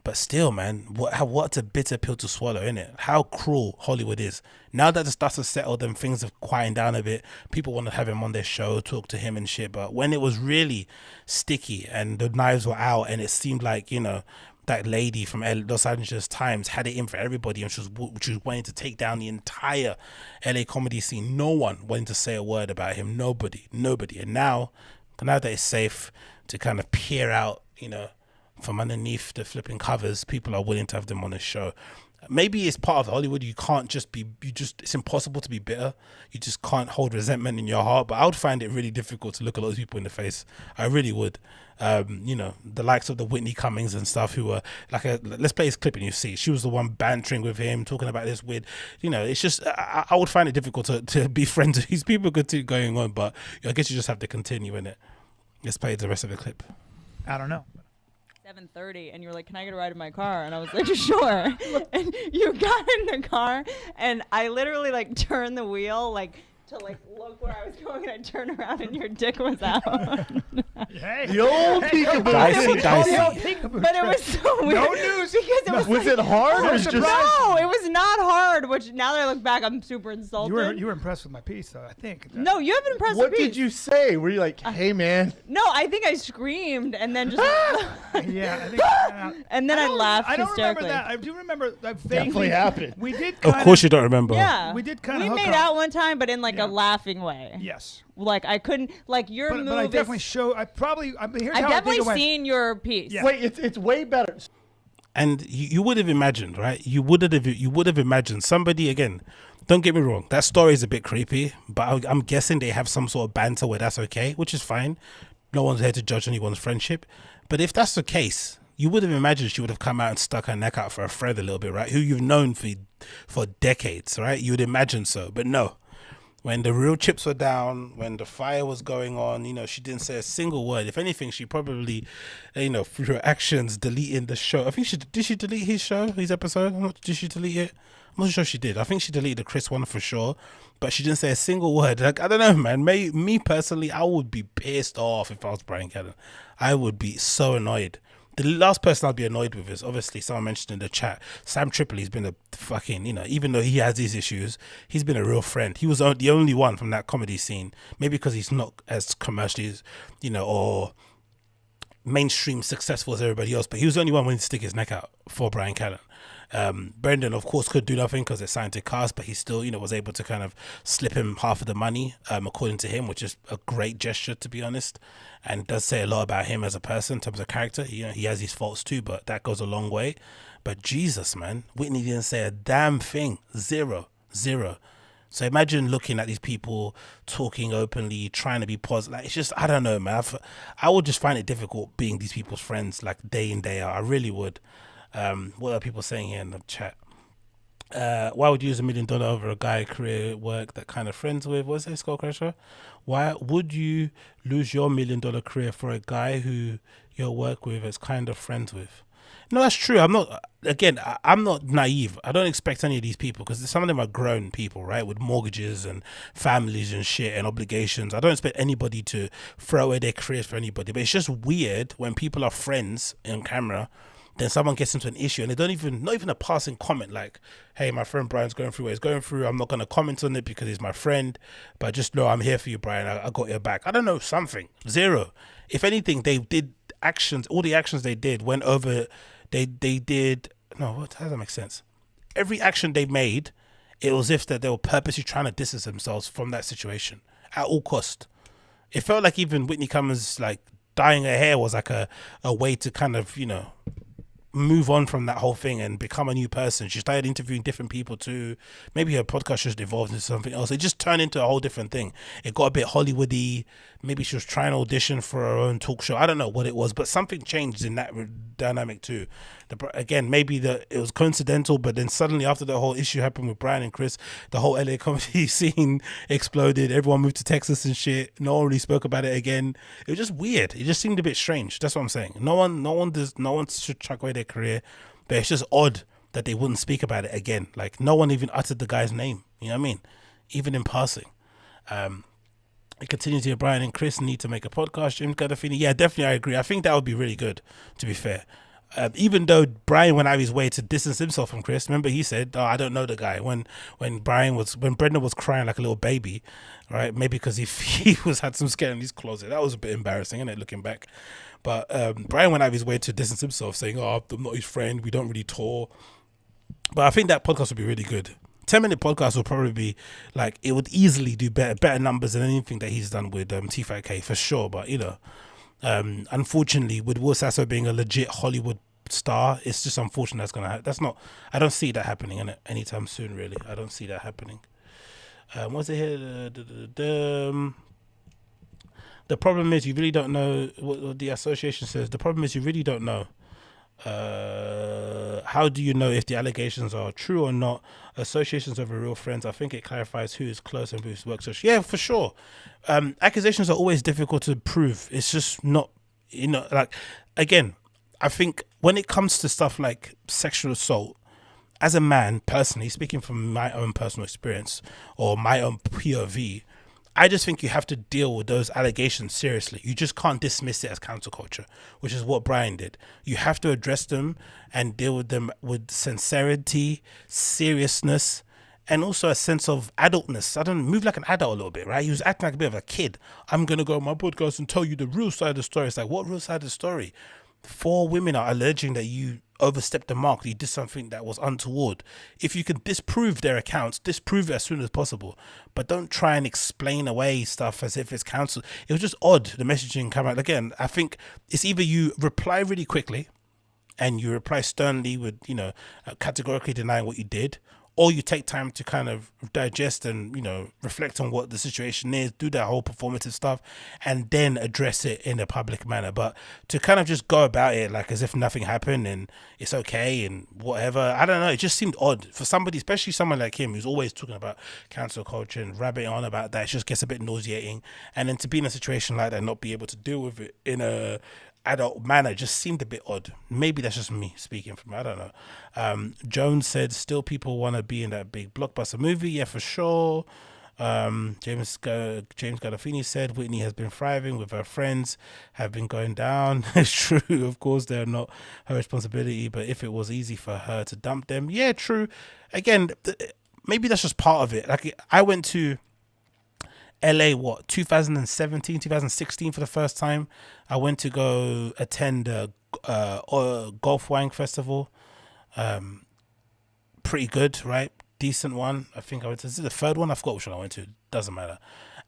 But still, man, what's a bitter pill to swallow, innit? How cruel Hollywood is. Now that the dust has settled and things have quieted down a bit, people want to have him on their show, talk to him and shit. But when it was really sticky and the knives were out and it seemed like, that lady from Los Angeles Times had it in for everybody and she was wanting to take down the entire LA comedy scene, no one wanted to say a word about him. Nobody. And now that it's safe to kind of peer out, from underneath the flipping covers, people are willing to have them on the show. Maybe it's part of Hollywood. You can't it's impossible to be bitter. You just can't hold resentment in your heart. But I would find it really difficult to look a lot of people in the face. I really would. The likes of the Whitney Cummings and stuff, who were let's play this clip and you see. She was the one bantering with him, talking about this weird, it's just, I would find it difficult to be friends with these people continue going on. But I guess you just have to continue in it. Let's play the rest of the clip. I don't know. 7:30 and you were like, can I get a ride in my car? And I was like, sure. And you got in the car and I literally turned the wheel to look where I was going, and I turned around and your dick was out. Hey, The old peekaboo. Dicey. But it was so weird. No news. Because Was it hard or No just? surprise. No, it was not hard, which now that I look back, I'm super insulted. You were impressed with my piece, though, I think. No, you haven't impressed What me. did you say? Were you like, hey man? No, I think I screamed and then just Yeah, I think. and then I laughed I don't hysterically. remember that. I do remember that Definitely happened. We did. Of course you don't remember. Yeah. We did kind of. We hook made up. out one time, but in Yeah. a laughing way. Yes. I couldn't your move. But I is- definitely show. Here's I've how I think definitely it went. seen your piece. Yeah. Wait, it's way better. And you would have imagined, right? You would have imagined somebody, again, don't get me wrong, that story is a bit creepy, but I'm guessing they have some sort of banter where that's okay, which is fine. No one's here to judge anyone's friendship. But if that's the case, you would have imagined she would have come out and stuck her neck out for a friend a little bit, right? Who you've known for decades, right? You would imagine so, but no. When the real chips were down, when the fire was going on, she didn't say a single word. If anything, she probably, through her actions, deleting the show. I think did she delete his episode? Did she delete it? I'm not sure she did. I think she deleted the Chris one for sure, but she didn't say a single word. I don't know, man. Me personally, I would be pissed off if I was Brian Callen. I would be so annoyed. The last person I'd be annoyed with is obviously someone mentioned in the chat. Sam Tripoli's been a fucking, even though he has these issues, he's been a real friend. He was the only one from that comedy scene, maybe because he's not as commercially, or mainstream successful as everybody else, but he was the only one willing to stick his neck out for Brian Callen. Brendan, of course, could do nothing because it's signed to cast, but he still, was able to kind of slip him half of the money, according to him, which is a great gesture, to be honest, and does say a lot about him as a person in terms of character. He has his faults too, but that goes a long way. But Jesus, man, Whitney didn't say a damn thing. Zero. So imagine looking at these people talking openly, trying to be positive. Like, it's just, I don't know, man. I would just find it difficult being these people's friends, like day in, day out. I really would. What are people saying here in the chat? Why would you use $1 million over a guy career work that kind of friends with? What's it, Scott Kreischer? Why would you lose your $1 million career for a guy who your work with is kind of friends with? No, that's true. I'm not naive. I don't expect any of these people, because some of them are grown people, right, with mortgages and families and shit and obligations. I don't expect anybody to throw away their careers for anybody. But it's just weird when people are friends on camera, then someone gets into an issue and they not even a passing comment like, hey, my friend Brian's going through what he's going through. I'm not going to comment on it because he's my friend, but just know I'm here for you, Brian. I got your back. I don't know, something. Zero. If anything, they did actions, all the actions they did went over. They did, no, how does that make sense? Every action they made, it was as if that they were purposely trying to distance themselves from that situation at all cost. It felt like even Whitney Cummings, like, dyeing her hair was like a way to kind of, move on from that whole thing and become a new person. She started interviewing different people too. Maybe her podcast just evolved into something else. It just turned into a whole different thing. It got a bit Hollywoody. Maybe she was trying to audition for her own talk show. I don't know what it was, but something changed in that dynamic too. Again, maybe it was coincidental, but then suddenly after the whole issue happened with Brian and Chris, the whole LA comedy scene exploded. Everyone moved to Texas and shit. No one really spoke about it again. It was just weird. It just seemed a bit strange. That's what I'm saying. No one should chuck away their career, but it's just odd that they wouldn't speak about it again. Like, no one even uttered the guy's name. You know what I mean? Even in passing. It continues here. Brian and Chris need to make a podcast. James Gandolfini. Yeah, definitely, I agree. I think that would be really good, to be fair. Even though Brian went out of his way to distance himself from Chris. Remember, he said, "Oh, I don't know the guy." When Brendan was crying like a little baby, right? Maybe because he had some skin in his closet. That was a bit embarrassing, isn't it? Looking back, but Brian went out of his way to distance himself, saying, "Oh, I'm not his friend. We don't really tour." But I think that podcast would be really good. 10-minute podcast will probably be like, it would easily do better numbers than anything that he's done with T5K for sure. But unfortunately, with Will Sasso being a legit Hollywood star, it's just unfortunate I don't see that happening in it anytime soon, really. I don't see that happening. What's it here? The problem is you really don't know what the association says. The problem is you really don't know. How do you know if the allegations are true or not? Associations over real friends. I think it clarifies who is close and who's work. So yeah, for sure. Accusations are always difficult to prove. It's just not, like, again, I think when it comes to stuff like sexual assault, as a man, personally, speaking from my own personal experience or my own POV, I just think you have to deal with those allegations seriously. You just can't dismiss it as counterculture, which is what Brian did. You have to address them and deal with them with sincerity, seriousness, and also a sense of adultness. I don't move like an adult a little bit, right? He was acting like a bit of a kid. I'm going to go on my podcast and tell you the real side of the story. It's like, what real side of the story? 4 women are alleging that you overstepped the mark, that you did something that was untoward. If you can disprove their accounts, disprove it as soon as possible, but don't try and explain away stuff as if it's counsel. It was just odd, the messaging come out. Again, I think it's either you reply really quickly and you reply sternly with, categorically denying what you did, or you take time to kind of digest and, reflect on what the situation is, do that whole performative stuff, and then address it in a public manner. But to kind of just go about it like as if nothing happened and it's okay and whatever, I don't know, it just seemed odd for somebody, especially someone like him who's always talking about cancel culture and rabbiting on about that. It just gets a bit nauseating. And then to be in a situation like that and not be able to deal with it in a adult manner just seemed a bit odd. Maybe that's just me speaking from, I don't know. Jones said still people want to be in that big blockbuster movie. Yeah, for sure. James Gandolfini said Whitney has been thriving with her friends, have been going down. It's true, of course they're not her responsibility, but if it was easy for her to dump them, yeah, true. Again, maybe that's just part of it. Like, I went to LA 2017 2016 for the first time. I went to go attend a golf wine festival. pretty good, right? Decent one. I think I went to, is it the third one? I forgot which one I went to. Doesn't matter.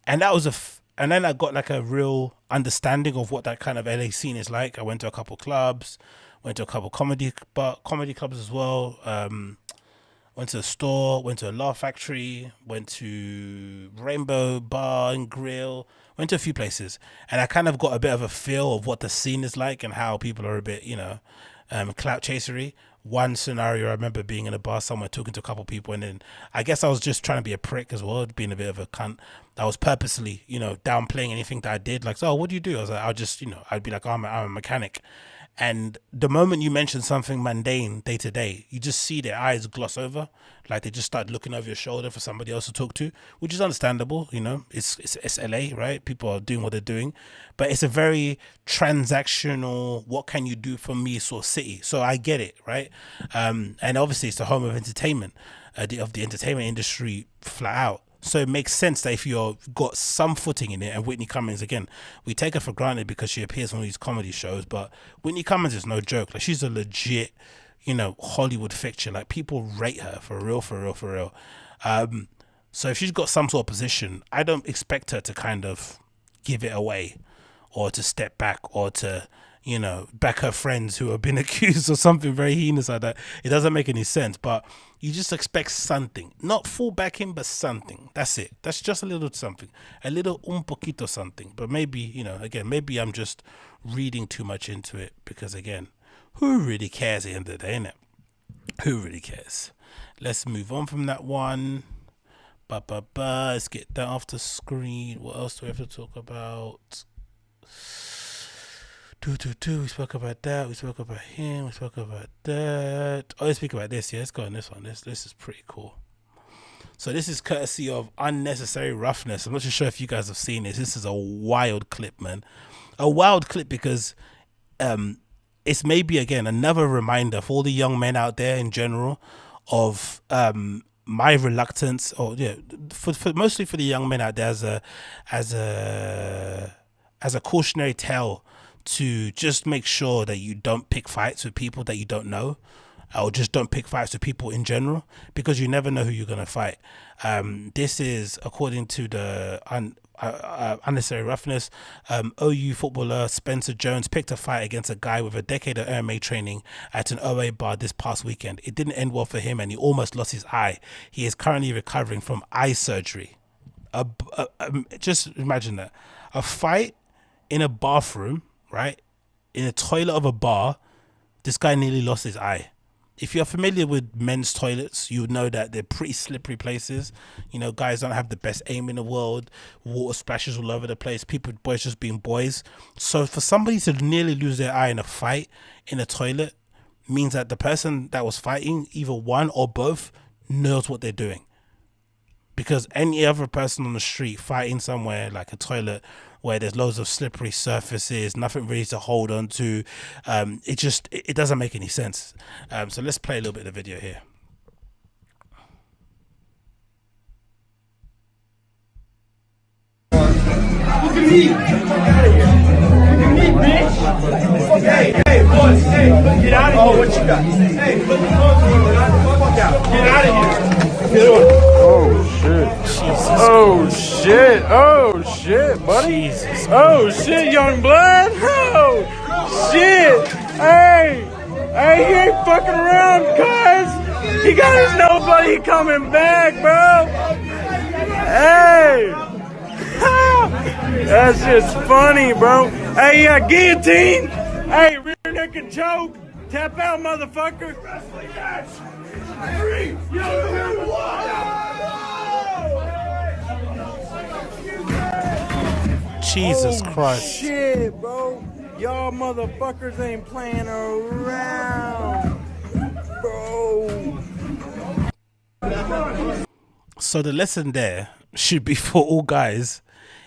And that was and then I got like a real understanding of what that kind of LA scene is like. I went to a couple clubs, went to a couple comedy clubs as well. Went to the store, went to a Laugh Factory, went to Rainbow Bar and Grill, went to a few places, and I kind of got a bit of a feel of what the scene is like and how people are a bit, clout chasery. One scenario, I remember being in a bar somewhere talking to a couple people, and then I guess I was just trying to be a prick as well, being a bit of a cunt. I was purposely, downplaying anything that I did. Like, so what do you do? I was like, I'd be like, I'm a mechanic. And the moment you mention something mundane day to day, you just see their eyes gloss over, like they just start looking over your shoulder for somebody else to talk to, which is understandable. It's LA, right? People are doing what they're doing, but it's a very transactional, what can you do for me sort of city. So I get it, right? And obviously it's the home of entertainment, of the entertainment industry flat out. So it makes sense that if you've got some footing in it, and Whitney Cummings, again, we take her for granted because she appears on these comedy shows, but Whitney Cummings is no joke. Like, she's a legit, Hollywood fixture. Like, people rate her for real. So if she's got some sort of position, I don't expect her to kind of give it away or to step back or to, back her friends who have been accused of something very heinous like that. It doesn't make any sense, but you just expect something, not full backing, but something. That's it. That's just a little something, a little un poquito something. But maybe, again, maybe I'm just reading too much into it because, again, who really cares at the end of the day, innit? Who really cares? Let's move on from that one. Let's get that off the screen. What else do we have to talk about? We spoke about that. We spoke about him. We spoke about that. Oh, let's speak about this. Yeah, let's go on this one. This is pretty cool. So this is courtesy of Unnecessary Roughness. I'm not sure if you guys have seen this. This is a wild clip, man. A wild clip because it's maybe, again, another reminder for all the young men out there in general of my reluctance, or for mostly for the young men out there as a cautionary tale to just make sure that you don't pick fights with people that you don't know, or just don't pick fights with people in general, because you never know who you're going to fight. This is according to the Unnecessary Roughness. OU footballer Spencer Jones picked a fight against a guy with a decade of MMA training at an OA bar this past weekend. It didn't end well for him and he almost lost his eye. He is currently recovering from eye surgery. Just imagine that. A fight in a bathroom, right? In a toilet of a bar, this guy nearly lost his eye. If you're familiar with men's toilets, you would know that they're pretty slippery places. Guys don't have the best aim in the world. Water splashes all over the place. Boys just being boys. So for somebody to nearly lose their eye in a fight in a toilet means that the person that was fighting, either one or both, knows what they're doing. Because any other person on the street fighting somewhere like a toilet where there's loads of slippery surfaces, nothing really to hold on to, it doesn't make any sense. So let's play a little bit of the video here. Look at me! Fuck out of here! Look at me, bitch! Hey, boys, hey, get out of here! Oh, what you got? Hey, put the phone the fuck out! Get out of here! Get on! Oh shit! Jesus Oh Christ. shit! Oh shit, buddy! Jesus Oh shit, young blood! Oh shit! Hey, he ain't fucking around, cuz he got his nobody coming back, bro. Hey, that shit's funny, bro. Hey, guillotine. Hey, rear naked choke. Tap out, motherfucker. Jesus Christ. Shit, bro. Y'all motherfuckers ain't playing around, bro. So the lesson there should be for all guys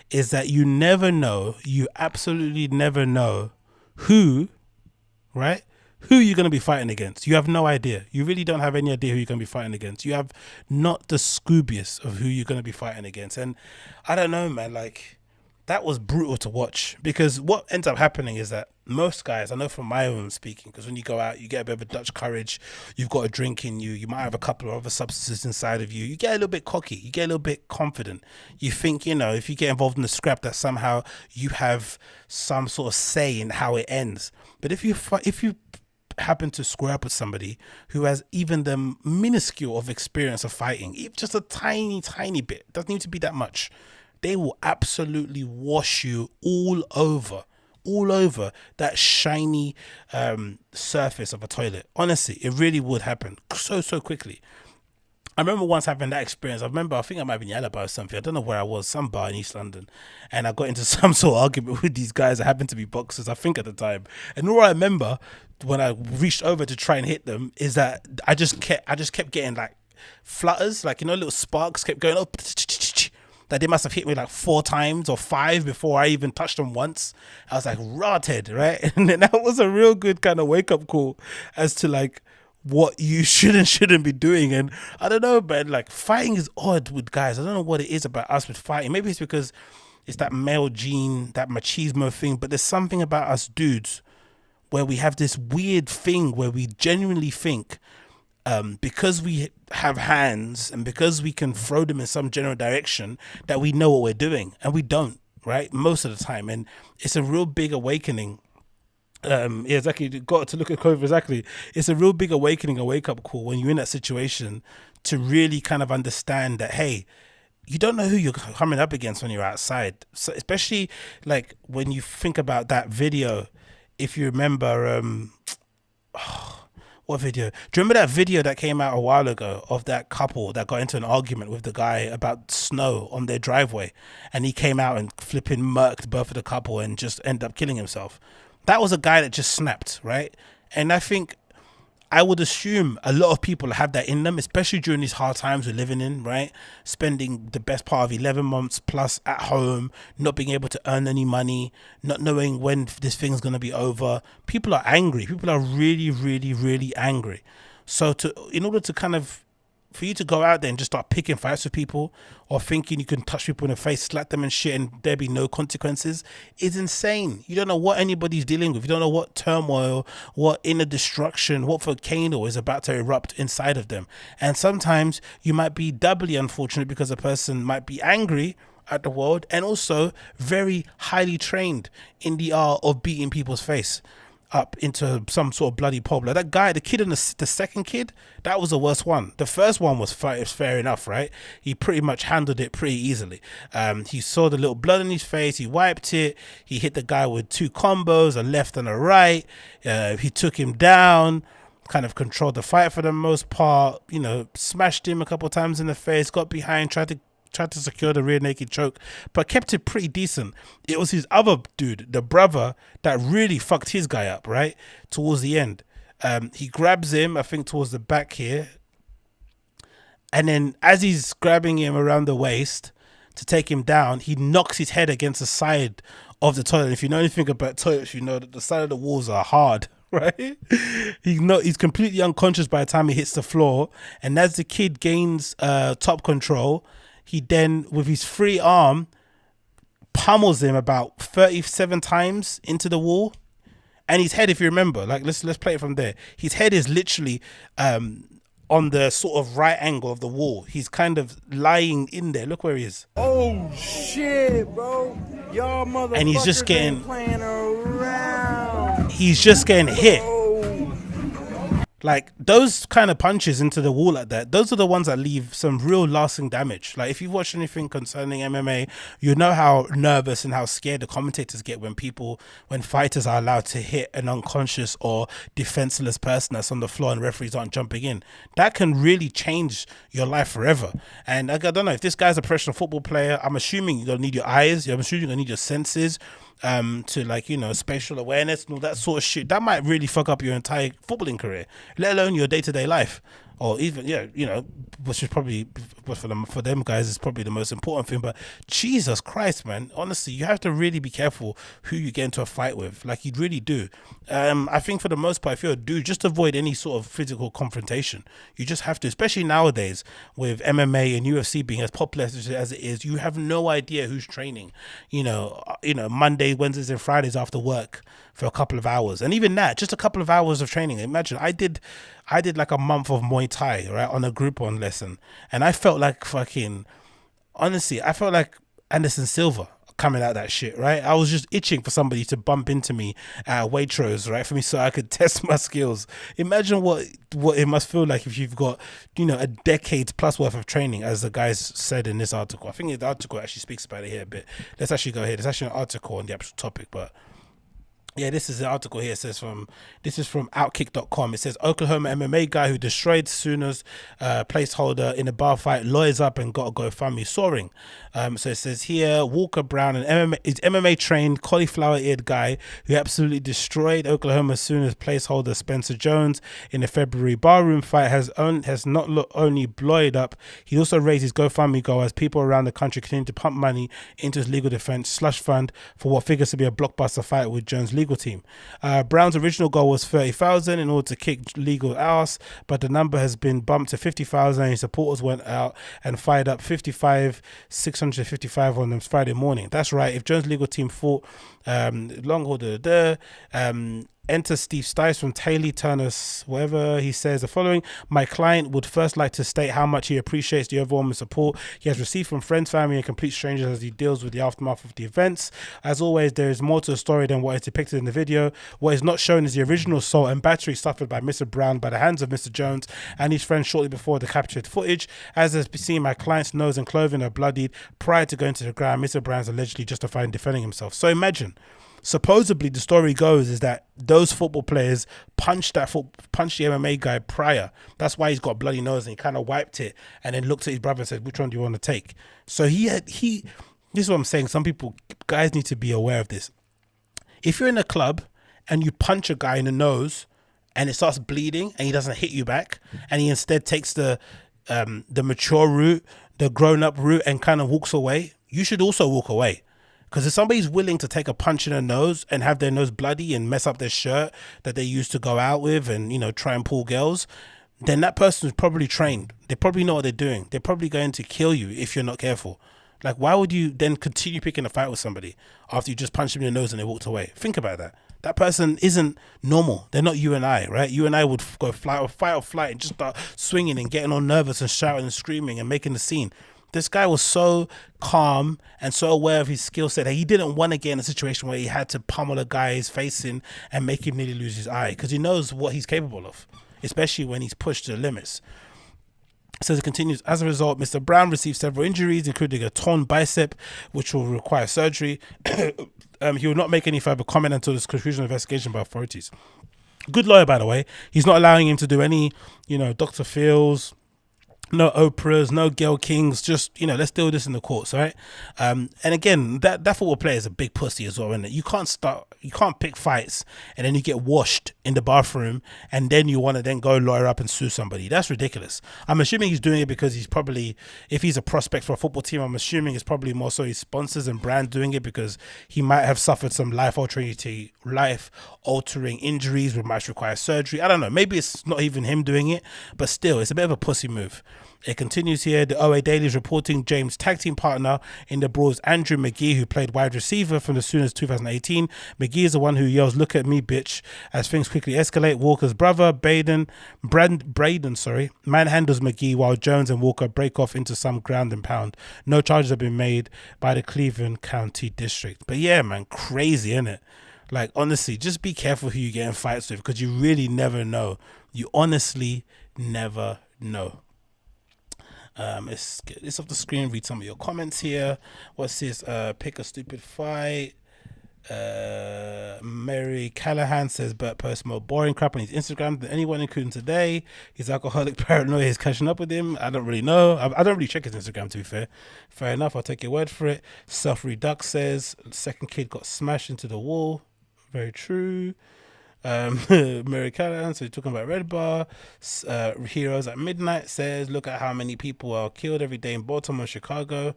is that you never know, you absolutely never know who, right? Who you're going to be fighting against. You have no idea. You really don't have any idea who you're going to be fighting against. You have not the Scoobiest of who you're going to be fighting against. And I don't know, man, like, that was brutal to watch, because what ends up happening is that most guys, I know from my own speaking, because when you go out, you get a bit of a Dutch courage, you've got a drink in you, you might have a couple of other substances inside of you, you get a little bit cocky, you get a little bit confident. You think, you know, if you get involved in the scrap, that somehow you have some sort of say in how it ends. But if you happen to square up with somebody who has even the minuscule of experience of fighting, even just a tiny bit, doesn't need to be that much, they will absolutely wash you all over that shiny surface of a toilet. Honestly, it really would happen so quickly. I remember once having that experience. I think I might have been in Yalaba or something. I don't know where I was, some bar in East London. And I got into some sort of argument with these guys that happened to be boxers, I think, at the time. And all I remember when I reached over to try and hit them is that I just kept getting like flutters, like, you know, little sparks kept going up. That they must have hit me like 4 times or 5 before I even touched them once. I was like, rotted, right? And then that was a real good kind of wake-up call as to like what you shouldn't be doing. And I don't know, but like fighting is odd with guys. I don't know what it is about us with fighting. Maybe it's because it's that male gene, that machismo thing, but there's something about us dudes where we have this weird thing where we genuinely think because we have hands and because we can throw them in some general direction that we know what we're doing, and we don't, right? Most of the time. And it's a real big awakening. Yeah, exactly. You got to look at COVID. Exactly. It's a real big awakening, a wake-up call when you're in that situation to really kind of understand that, hey, you don't know who you're coming up against when you're outside. So especially like when you think about that video, if you remember, what video? Do you remember that video that came out a while ago of that couple that got into an argument with the guy about snow on their driveway, and he came out and flipping murked both of the couple and just ended up killing himself? That was a guy that just snapped, right? And I think I would assume a lot of people have that in them, especially during these hard times we're living in, right? Spending the best part of 11 months plus at home, not being able to earn any money, not knowing when this thing's going to be over. People are angry. People are really angry. So in order to kind of, for you to go out there and just start picking fights with people or thinking you can touch people in the face, slap them and shit and there be no consequences is insane. You don't know what anybody's dealing with. You don't know what turmoil, what inner destruction, what volcano is about to erupt inside of them. And sometimes you might be doubly unfortunate because a person might be angry at the world and also very highly trained in the art of beating people's face up into some sort of bloody pulp. Like that guy, the kid and the second kid, that was the worst one. The first one was fair enough, right? He pretty much handled it pretty easily. He saw the little blood in his face, he wiped it, he hit the guy with 2 combos, a left and a right. He took him down, kind of controlled the fight for the most part, you know, smashed him a couple of times in the face, got behind, tried to secure the rear naked choke, but kept it pretty decent. It was his other dude, the brother, that really fucked his guy up, right? Towards the end. He grabs him, I think towards the back here. And then as he's grabbing him around the waist to take him down, he knocks his head against the side of the toilet. If you know anything about toilets, you know that the side of the walls are hard, right? He's completely unconscious by the time he hits the floor. And as the kid gains top control, he then, with his free arm, pummels him about 37 times into the wall. And his head, if you remember, like let's play it from there. His head is literally on the sort of right angle of the wall. He's kind of lying in there. Look where he is. Oh shit, bro! Y'all motherfuckers and he's just getting ain't playing around. He's just getting hit. Like those kind of punches into the wall like that, those are the ones that leave some real lasting damage. Like if you've watched anything concerning MMA, you know how nervous and how scared the commentators get when fighters are allowed to hit an unconscious or defenseless person that's on the floor and referees aren't jumping in. That can really change your life forever. And I don't know, if this guy's a professional football player, I'm assuming you're gonna need your eyes, I'm assuming you're gonna need your senses, to like, you know, spatial awareness and all that sort of shit. That might really fuck up your entire footballing career, let alone your day-to-day life. Or even, yeah, you know, which is probably, for them guys, is probably the most important thing. But Jesus Christ, man, honestly, you have to really be careful who you get into a fight with. Like, you really do. I think for the most part, if you're a dude, just avoid any sort of physical confrontation. You just have to, especially nowadays with MMA and UFC being as popular as it is. You have no idea who's training. You know, Mondays, Wednesdays, and Fridays after work for a couple of hours, and even that, just a couple of hours of training. Imagine I did like a month of Muay Thai, right, on a Groupon lesson, and I felt like fucking, honestly, I felt like Anderson Silva coming out that shit, right? I was just itching for somebody to bump into me at Waitrose, right, for me, so I could test my skills. Imagine what it must feel like if you've got, you know, a decade plus worth of training, as the guys said in this article. I think the article actually speaks about it here a bit. Let's actually go here. There's actually an article on the actual topic, but yeah, this is the article here. It says this is from Outkick.com. It says Oklahoma MMA guy who destroyed Sooners placeholder in a bar fight lawyers up and got a GoFundMe soaring. So it says here, Walker Brown, an MMA trained cauliflower eared guy who absolutely destroyed Oklahoma Sooners placeholder Spencer Jones in a February barroom fight has not only blown up, he also raised his GoFundMe goal as people around the country continue to pump money into his legal defense slush fund for what figures to be a blockbuster fight with Jones' legal team. Brown's original goal was $30,000 in order to kick legal ass, but the number has been bumped to $50,000 and his supporters went out and fired up $655 on them Friday morning. That's right. If Jones' legal team fought long haul, enter Steve Stice from Taylor Turner's, whatever. He says the following: my client would first like to state how much he appreciates the overwhelming support he has received from friends, family, and complete strangers as he deals with the aftermath of the events. As always, there is more to the story than what is depicted in the video. What is not shown is the original assault and battery suffered by Mr. Brown by the hands of Mr. Jones and his friends shortly before the captured footage. As has been seen, my client's nose and clothing are bloodied prior to going to the ground. Mr. Brown's allegedly justified in defending himself. So imagine, supposedly the story goes is that those football players punched the MMA guy prior. That's why he's got a bloody nose, and he kind of wiped it and then looked at his brother and said, which one do you want to take? So this is what I'm saying. Some guys need to be aware of this. If you're in a club and you punch a guy in the nose and it starts bleeding and he doesn't hit you back, and he instead takes the mature route, the grown up route, and kind of walks away, you should also walk away. Because if somebody's willing to take a punch in the nose and have their nose bloody and mess up their shirt that they used to go out with and, you know, try and pull girls, then that person is probably trained. They probably know what they're doing. They're probably going to kill you if you're not careful. Like, why would you then continue picking a fight with somebody after you just punched them in the nose and they walked away? Think about that. That person isn't normal. They're not you and I, right? You and I would go fight or flight and just start swinging and getting all nervous and shouting and screaming and making the scene. This guy was so calm and so aware of his skill set that he didn't want to get in a situation where he had to pummel a guy's face in and make him nearly lose his eye, because he knows what he's capable of, especially when he's pushed to the limits. So it continues. As a result, Mr. Brown received several injuries, including a torn bicep, which will require surgery. He will not make any further comment until the conclusion of investigation by authorities. Good lawyer, by the way. He's not allowing him to do any, Dr. Phil's, no Oprahs, no Gayle Kings, just, let's deal with this in the courts, all right? And again, that football player is a big pussy as well, isn't it? You can't pick fights and then you get washed in the bathroom and then you want to then go lawyer up and sue somebody. That's ridiculous. I'm assuming he's doing it because he's probably, if he's a prospect for a football team, I'm assuming it's probably more so his sponsors and brand doing it, because he might have suffered some life-altering injuries which might require surgery. I don't know. Maybe it's not even him doing it, but still, it's a bit of a pussy move. It continues here. The OA Daily is reporting James' tag team partner in the Brawls, Andrew McGee, who played wide receiver from the Sooners 2018. McGee is the one who yells, "Look at me, bitch," as things quickly escalate. Walker's brother, Braden, manhandles McGee while Jones and Walker break off into some ground and pound. No charges have been made by the Cleveland County District. But yeah, man, crazy, isn't it? Like, honestly, just be careful who you get in fights with, because you really never know. You honestly never know. Let's get this off the screen, read some of your comments here. What's this? Pick a stupid fight. Mary Callahan says Bert posts more boring crap on his Instagram than anyone, including today. His alcoholic paranoia is catching up with him. I don't really know. I don't really check his Instagram, to be fair. Fair enough, I'll take your word for it. Self-Redux says second kid got smashed into the wall. Very true. Mary Callahan, so you're talking about Red Bar. Heroes at Midnight says, look at how many people are killed every day in Baltimore, Chicago.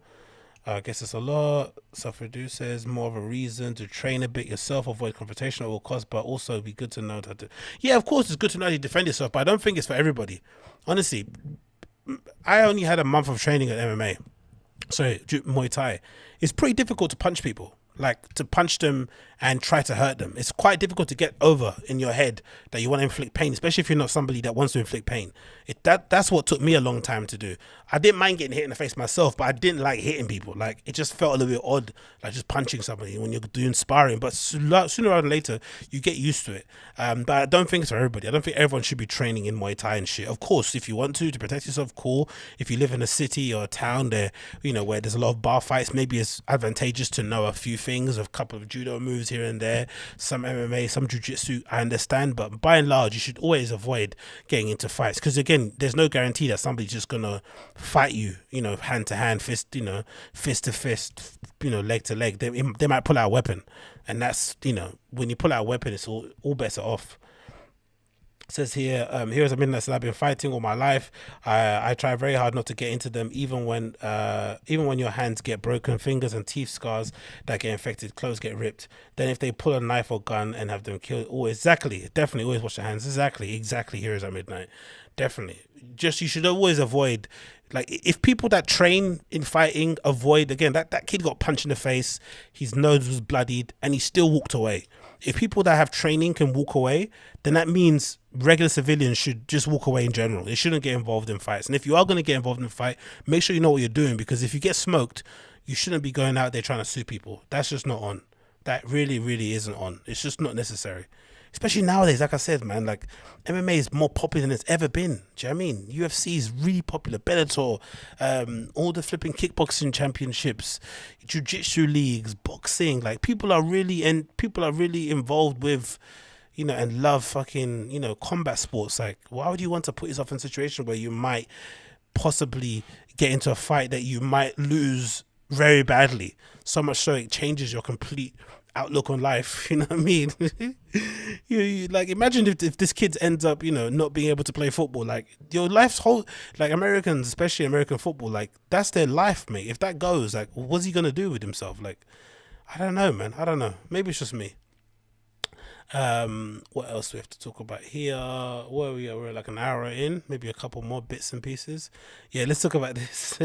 I guess it's a lot. Self-Reduce says, more of a reason to train a bit yourself, avoid confrontation at all costs, but also be good to know that. Yeah, of course, it's good to know how to defend yourself, but I don't think it's for everybody. Honestly, I only had a month of training at MMA. Sorry, Muay Thai. It's pretty difficult to punch people. like to punch them and try to hurt them. It's quite difficult to get over in your head that you want to inflict pain, especially if you're not somebody that wants to inflict pain. That's what took me a long time to do. I didn't mind getting hit in the face myself, but I didn't like hitting people. Like, it just felt a little bit odd, like just punching somebody when you're doing sparring. But sooner rather than later, you get used to it. But I don't think it's for everybody. I don't think everyone should be training in Muay Thai and shit. Of course, if you want to protect yourself, cool. If you live in a city or a town there, you know, where there's a lot of bar fights, maybe it's advantageous to know a few things, a couple of judo moves here and there, some MMA, some jiu-jitsu, I understand. But by and large, you should always avoid getting into fights, because again, there's no guarantee that somebody's just gonna fight you, you know, hand to hand, fist to fist, you know, leg to leg. They might pull out a weapon, and that's, you know, when you pull out a weapon, it's all bets are off. It says here, here's a midnight. I've been fighting all my life. I try very hard not to get into them, even when your hands get broken, fingers and teeth scars that get infected, clothes get ripped. Then if they pull a knife or gun and have them killed, definitely always wash your hands. Exactly. Heroes at midnight. Definitely. Just, you should always avoid, like, if people that train in fighting avoid, again, that kid got punched in the face, his nose was bloodied, and he still walked away. If people that have training can walk away, then that means regular civilians should just walk away in general. They shouldn't get involved in fights. And if you are going to get involved in a fight, make sure you know what you're doing, because if you get smoked, you shouldn't be going out there trying to sue people. That's just not on. That really, really isn't on. It's just not necessary. Especially nowadays, like I said, man, like, MMA is more popular than it's ever been. Do you know what I mean? UFC is really popular. Bellator, all the flipping kickboxing championships, jiu-jitsu leagues, boxing. Like, people are really involved with, you know, and love fucking, you know, combat sports. Like, why would you want to put yourself in a situation where you might possibly get into a fight that you might lose very badly? So much so it changes your complete outlook on life. You know what I mean? you like, imagine if this kid ends up, you know, not being able to play football. Like, your life's whole, like, Americans, especially American football, like, that's their life, mate. If that goes, like, what's he gonna do with himself? Like, I don't know, man. I don't know. Maybe it's just me. What else do we have to talk about here? Where are we? We're like an hour in, maybe a couple more bits and pieces. Yeah, let's talk about this.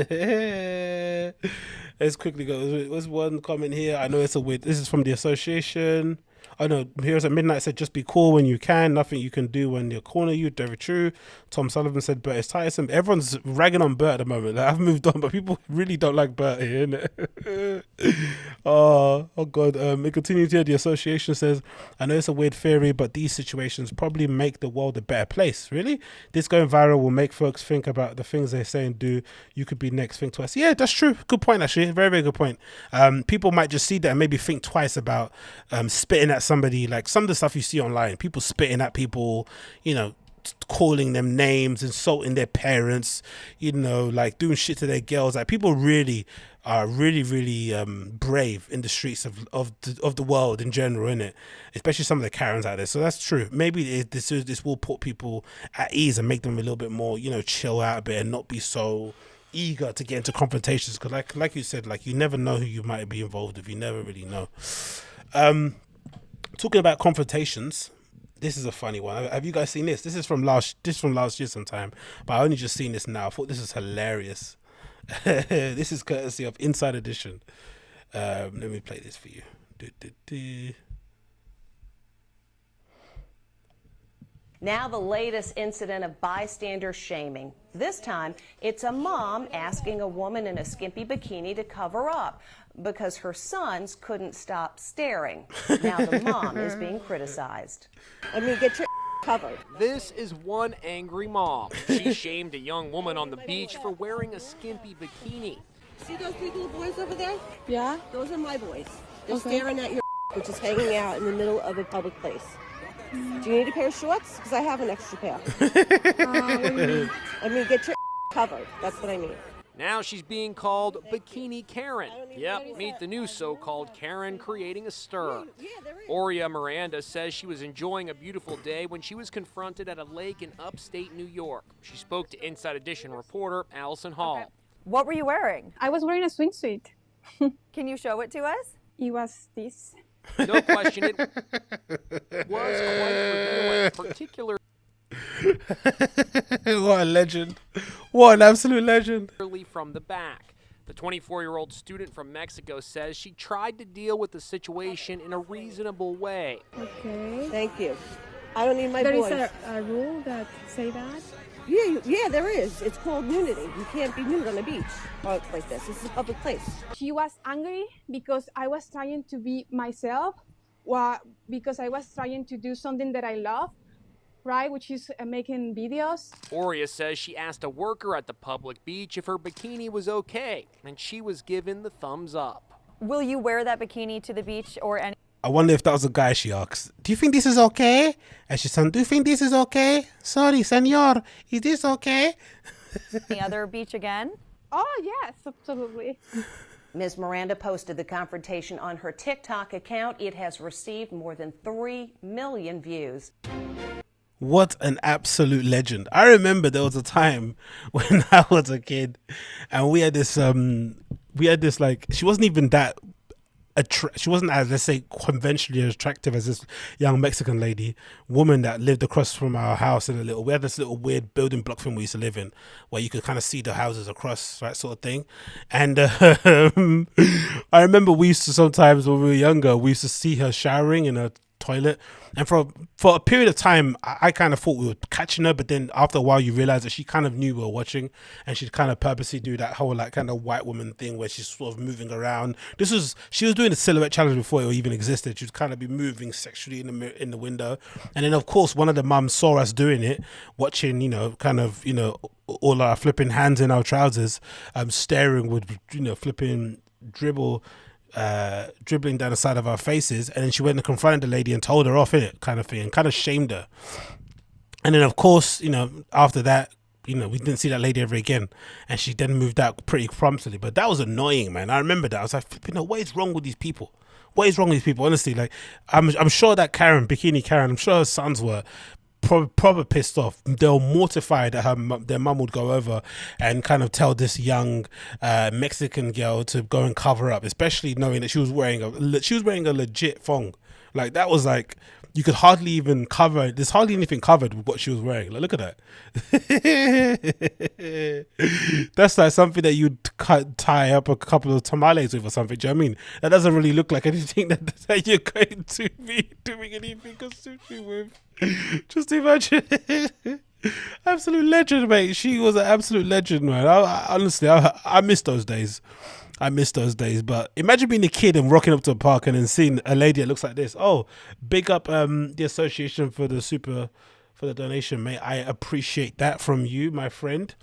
Let's quickly go. There's one comment here. I know it's a weird, this is from the association. Oh no, Heroes at Midnight said, just be cool when you can. Nothing you can do when they'll corner you. Very true. Tom Sullivan said, Bert is tiresome. Everyone's ragging on Bert at the moment. Like, I've moved on, but people really don't like Bert here, innit? Oh God. It continues here. The association says, I know it's a weird theory, but these situations probably make the world a better place. Really? This going viral will make folks think about the things they say and do. You could be next, think twice. Yeah, that's true. Good point, actually. Very, very good point. People might just see that and maybe think twice about spitting at somebody. Like, some of the stuff you see online, people spitting at people, you know, calling them names, insulting their parents, you know, like doing shit to their girls. Like, people really are really brave in the streets of the world in general, innit? Especially some of the Karens out there. So that's true. Maybe this will put people at ease and make them a little bit more, you know, chill out a bit and not be so eager to get into confrontations, because like you said, like, you never know who you might be involved with. You never really know. Talking about confrontations, this is a funny one. Have you guys seen this? This is from last year sometime, but I only just seen this now. I thought this was hilarious. This is courtesy of Inside Edition. Let me play this for you. Now the latest incident of bystander shaming. This time, it's a mom asking a woman in a skimpy bikini to cover up because her sons couldn't stop staring. Now the mom is being criticized. I mean, get your covered. This is one angry mom. She shamed a young woman on the beach for wearing a skimpy bikini. See those three little boys over there? Yeah. Those are my boys. They're staring at your which is hanging out in the middle of a public place. Do you need a pair of shorts? Because I have an extra pair. What do you mean? I mean, get your covered. That's what I mean. Now she's being called Bikini Karen. Yep, meet the new so-called Karen creating a stir. Oria Miranda says she was enjoying a beautiful day when she was confronted at a lake in upstate New York. She spoke to Inside Edition reporter Allison Hall. Okay. What were you wearing? I was wearing a swimsuit. Can you show it to us? It was this. No question, it was quite revealing, particularly what a legend. What an absolute legend. From the back. The 24-year-old student from Mexico says she tried to deal with the situation in a reasonable way. Okay. Thank you. I don't need my There boys. is a rule that say that? Yeah, there is. It's called nudity. You can't be nude on a beach like this. This is a public place. She was angry because I was trying to be myself, because I was trying to do something that I love, right, which is making videos. Oria says she asked a worker at the public beach if her bikini was okay, and she was given the thumbs up. Will you wear that bikini to the beach or any? I wonder if that was a guy she asked, do you think this is okay? And she said, do you think this is okay? Sorry, senor, is this okay? Any other beach again? Oh, yes, absolutely. Ms. Miranda posted the confrontation on her TikTok account. It has received more than 3 million views. What an absolute legend. I remember there was a time when I was a kid and we had this like, she wasn't even that she wasn't as, let's say, conventionally attractive as this young Mexican woman that lived across from our house we had this little weird building block thing we used to live in where you could kind of see the houses across, right, sort of thing. And I remember we used to sometimes when we were younger, we used to see her showering in her toilet, and for a period of time I kind of thought we were catching her, but then after a while you realize that she kind of knew we were watching, and she'd kind of purposely do that whole like kind of white woman thing where she's sort of moving around. She was doing the silhouette challenge before it even existed. She'd kind of be moving sexually in the window, and then of course one of the mums saw us doing it, watching, all our flipping hands in our trousers, staring with flipping dribbling down the side of our faces, and then she went and confronted the lady and told her off, it kind of thing, and kind of shamed her. And then of course, after that, we didn't see that lady ever again, and she then moved out pretty promptly. But that was annoying, man. I remember that. I was like, what is wrong with these people? What is wrong with these people? Honestly, like I'm sure that Bikini Karen, I'm sure her sons were probably pissed off. They were mortified that their mum would go over and kind of tell this young Mexican girl to go and cover up, especially knowing that she was wearing a legit thong. Like that was like, you could hardly even cover. There's hardly anything covered with what she was wearing. Like, look at that. That's like something that you'd tie up a couple of tamales with or something. Do you know what I mean? That doesn't really look like anything that you're going to be doing anything or sushi with. Just imagine. Absolute legend, mate. She was an absolute legend, man. Honestly, I miss those days. But imagine being a kid and rocking up to a park and then seeing a lady that looks like this. Oh, big up the association for the donation, mate. I appreciate that from you, my friend.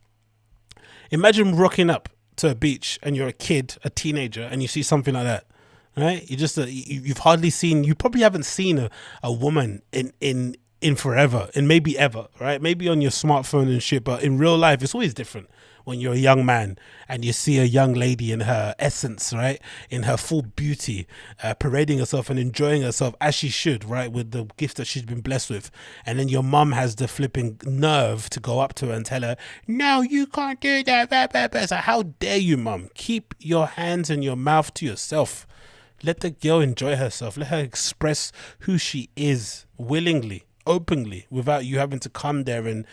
Imagine rocking up to a beach and you're a kid, a teenager, and you see something like that, right? You probably haven't seen a woman in forever, and maybe ever, right? Maybe on your smartphone and shit, but in real life, it's always different. When you're a young man and you see a young lady in her essence, right, in her full beauty, parading herself and enjoying herself as she should, right, with the gifts that she's been blessed with, and then your mum has the flipping nerve to go up to her and tell her, no, you can't do that. It's like, how dare you, mum? Keep your hands and your mouth to yourself. Let the girl enjoy herself. Let her express who she is willingly, openly, without you having to come there and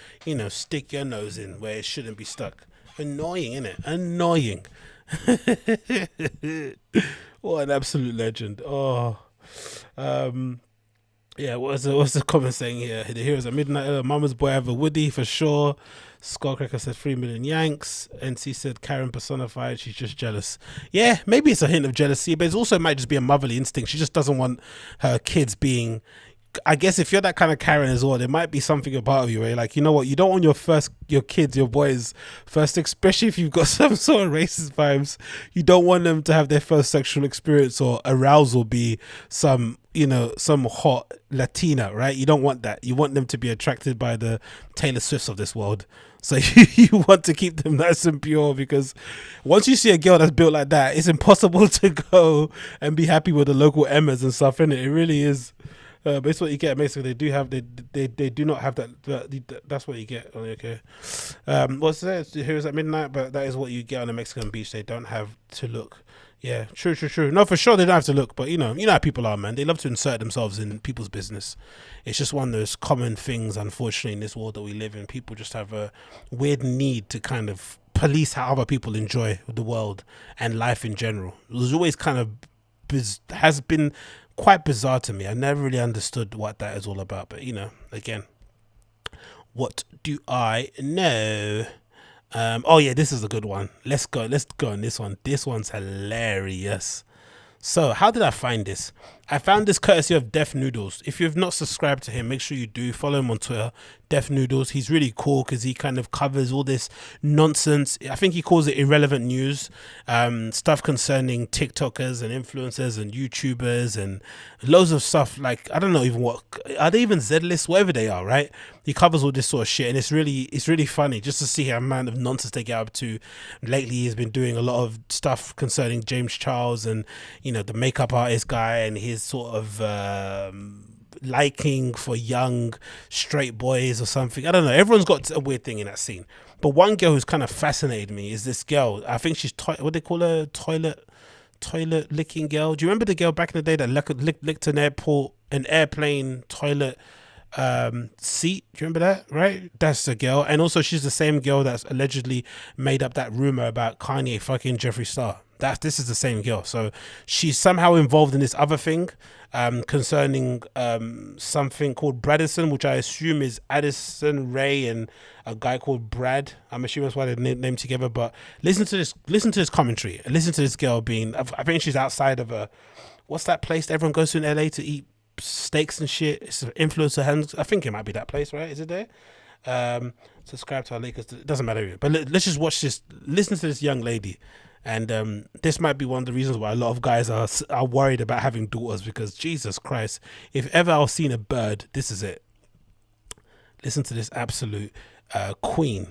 stick your nose in where it shouldn't be stuck. Annoying, innit? Annoying. What an absolute legend. Oh, yeah. What's the comment saying here? The heroes at midnight. Mama's boy have a Woody for sure. Skullcracker said 3 million Yanks. NC said Karen personified. She's just jealous. Yeah, maybe it's a hint of jealousy, but it might just be a motherly instinct. She just doesn't want her kids being. I guess if you're that kind of Karen as well, there might be something about you where you're like, you know what, you don't want your kids, your boys first, especially if you've got some sort of racist vibes. You don't want them to have their first sexual experience or arousal be some hot Latina, right? You don't want that. You want them to be attracted by the Taylor Swifts of this world. So you want to keep them nice and pure, because once you see a girl that's built like that, it's impossible to go and be happy with the local Emmas and stuff, innit? It really is. But it's what you get. Basically, they do not have that. That's what you get. Okay. What's that? Heroes at midnight, but that is what you get on a Mexican beach. They don't have to look. Yeah, true. No, for sure they don't have to look. But you know how people are, man. They love to insert themselves in people's business. It's just one of those common things, unfortunately, in this world that we live in. People just have a weird need to kind of police how other people enjoy the world and life in general. It was always kind of has been quite bizarre to me. I never really understood what that is all about. But again, what do I know? Oh yeah, this is a good one. Let's go on this one. This one's hilarious. So how did I find this? I found this courtesy of Def Noodles. If you've not subscribed to him, make sure you do. Follow him on Twitter, Def Noodles. He's really cool because he kind of covers all this nonsense. I think he calls it irrelevant news, stuff concerning TikTokers and influencers and YouTubers and loads of stuff. Like, I don't know even what, are they even Z-list? Whatever they are, right? He covers all this sort of shit, and it's really funny just to see how amount of nonsense they get up to. Lately, he's been doing a lot of stuff concerning James Charles and, the makeup artist guy and his sort of liking for young straight boys or something. I don't know. Everyone's got a weird thing in that scene. But one girl who's kind of fascinated me is this girl. I think she's, what they call her, toilet licking girl. Do you remember the girl back in the day that licked an airplane toilet seat? Do you remember that? Right? That's the girl. And also she's the same girl that's allegedly made up that rumor about Kanye fucking Jeffree Star. This is the same girl. So she's somehow involved in this other thing concerning something called Bradison, which I assume is Addison Rae and a guy called Brad. I'm assuming that's why they're named together. But listen to this commentary. Listen to this girl being, I think she's outside of what's that place that everyone goes to in LA to eat steaks and shit? It's an influencer hands. I think it might be that place, right? Is it there? Subscribe to our Lakers. It doesn't matter. But let's just watch this. Listen to this young lady. And this might be one of the reasons why a lot of guys are worried about having daughters, because Jesus Christ, if ever I've seen a bird, this is it. Listen to this absolute queen.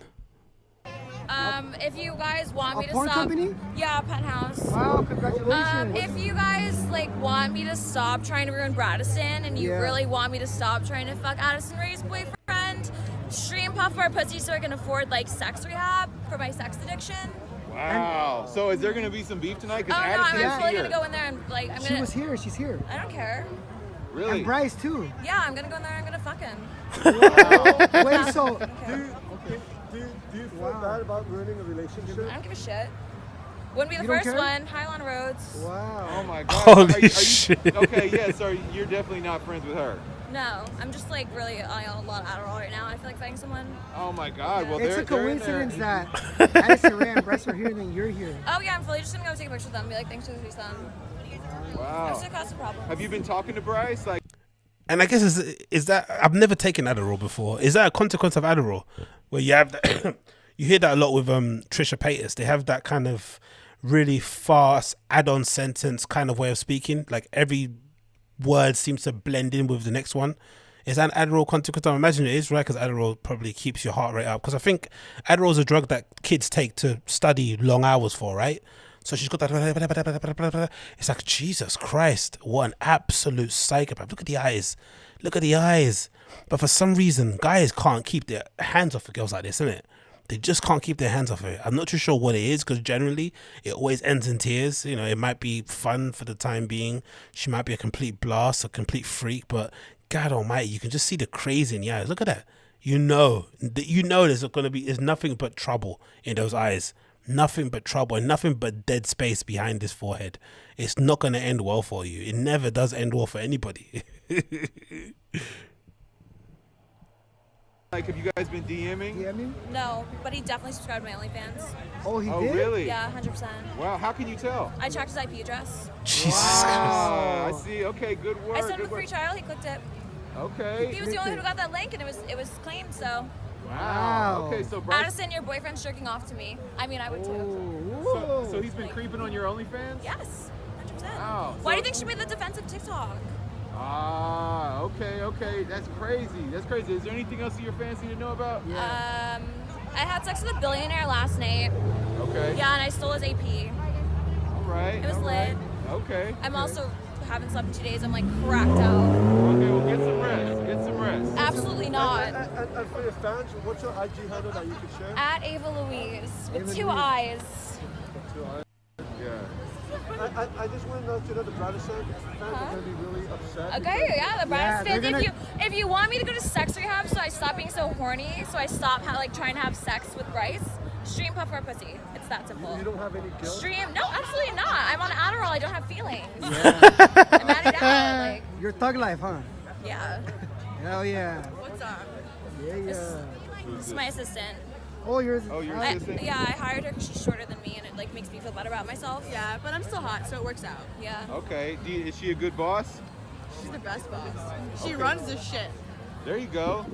If you guys want me to porn stop, company? Yeah, Penthouse. Wow, congratulations. If you guys want me to stop trying to ruin Bradison, and you really want me to stop trying to fuck Addison Rae's boyfriend, stream Puff Bar Pussy so I can afford sex rehab for my sex addiction. Wow. So is there going to be some beef tonight? Oh no, I'm really going to go in there and She was here. She's here. I don't care. Really? And Bryce too. Yeah, I'm going to go in there and I'm going to fuck him. Wow. Wait, so do you feel bad about ruining a relationship? I don't give a shit. Wouldn't be the first one. Highland Roads. Wow. Oh my God. Holy shit. Okay, yeah, so you're definitely not friends with her. No, I'm just really on a lot of Adderall right now. I feel like fighting someone. Oh my God. Well, it's a coincidence that Addison Rae and Bryce are here and then you're here. Oh yeah, I'm fully just gonna go take a picture with them and be like, thanks for the threesome. Wow. That's gonna cause some problems. Have you been talking to Bryce? And I guess is that, I've never taken Adderall before. Is that a consequence of Adderall, where you have that, you hear that a lot with Trisha Paytas? They have that kind of really fast add-on sentence kind of way of speaking. Like every word seems to blend in with the next one. Is that an Adderall consequence? I imagine it is, right? Because Adderall probably keeps your heart rate up. Because I think Adderall is a drug that kids take to study long hours for, right? So she's got that. It's like, Jesus Christ, what an absolute psychopath. Look at the eyes. Look at the eyes. But for some reason, guys can't keep their hands off of girls like this, isn't it? They just can't keep their hands off of it. I'm not too sure what it is, because generally it always ends in tears. It might be fun for the time being. She might be a complete blast, a complete freak, but God almighty, you can just see the crazy in the eyes. Look at that. There's nothing but trouble in those eyes. Nothing but trouble and nothing but dead space behind this forehead. It's not going to end well for you. It never does end well for anybody. Have you guys been DMing? No, but he definitely subscribed to my OnlyFans. Oh, he did? did? Really? Yeah, 100%. Wow, how can you tell? I tracked his IP address. Jesus I see. Okay, good work. I sent him a free trial. He clicked it. Okay. He was the only one who got that link, and it was claimed. So. Wow. Okay, so Bryce. Addison, your boyfriend's jerking off to me. I mean, I would too. So he's been creeping on your OnlyFans? Yes, 100%. Wow. Why do you think she made the defensive TikTok? Okay. That's crazy. Is there anything else that you're fancy to know about? I had sex with a billionaire last night. Okay. Yeah, and I stole his AP. All right. It was lit. Okay. I'm also haven't slept in 2 days. I'm cracked out. Okay, well get some rest. Absolutely not. And for your fans, what's your IG handle that you could share? At Ava Louise with 2 eyes. 2 eyes. Yeah. I just want to know the Bradison fans are going to be really upset. Okay, yeah, the Bradison fans. If you want me to go to sex rehab so I stop being so horny, so I stop trying to have sex with Bryce, Stream puff or pussy. It's that simple. You don't have any guilt? Stream? No, absolutely not. I'm on Adderall. I don't have feelings. Yeah. I'm added out. Like, Your thug life, huh? yeah. Hell yeah. What's up? Yeah, yeah. This is my assistant. Oh, your assistant? Yeah, I hired her because she's shorter than me, and it like makes me feel better about myself. Yeah, but I'm still hot, so it works out. Yeah. Okay. Is she a good boss? She's the best boss. She Okay. runs the shit. There you go.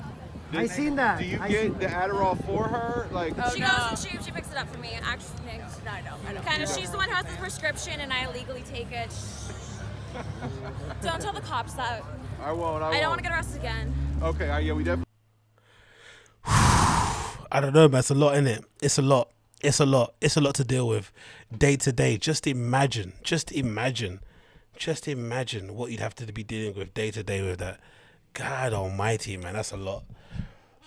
I seen that. Do you I get seen the Adderall for her? Like, She goes and she picks it up for me. Actually, no, I know. Kind of. She's the one who has the prescription, and I illegally take it. Don't tell the cops that. I won't. I don't want to get arrested again. Okay. Yeah, we definitely. I don't know, man. It's a lot, innit? It's a lot. It's a lot. It's a lot to deal with day to day. Just imagine what you'd have to be dealing with day to day with that. God almighty, man. That's a lot.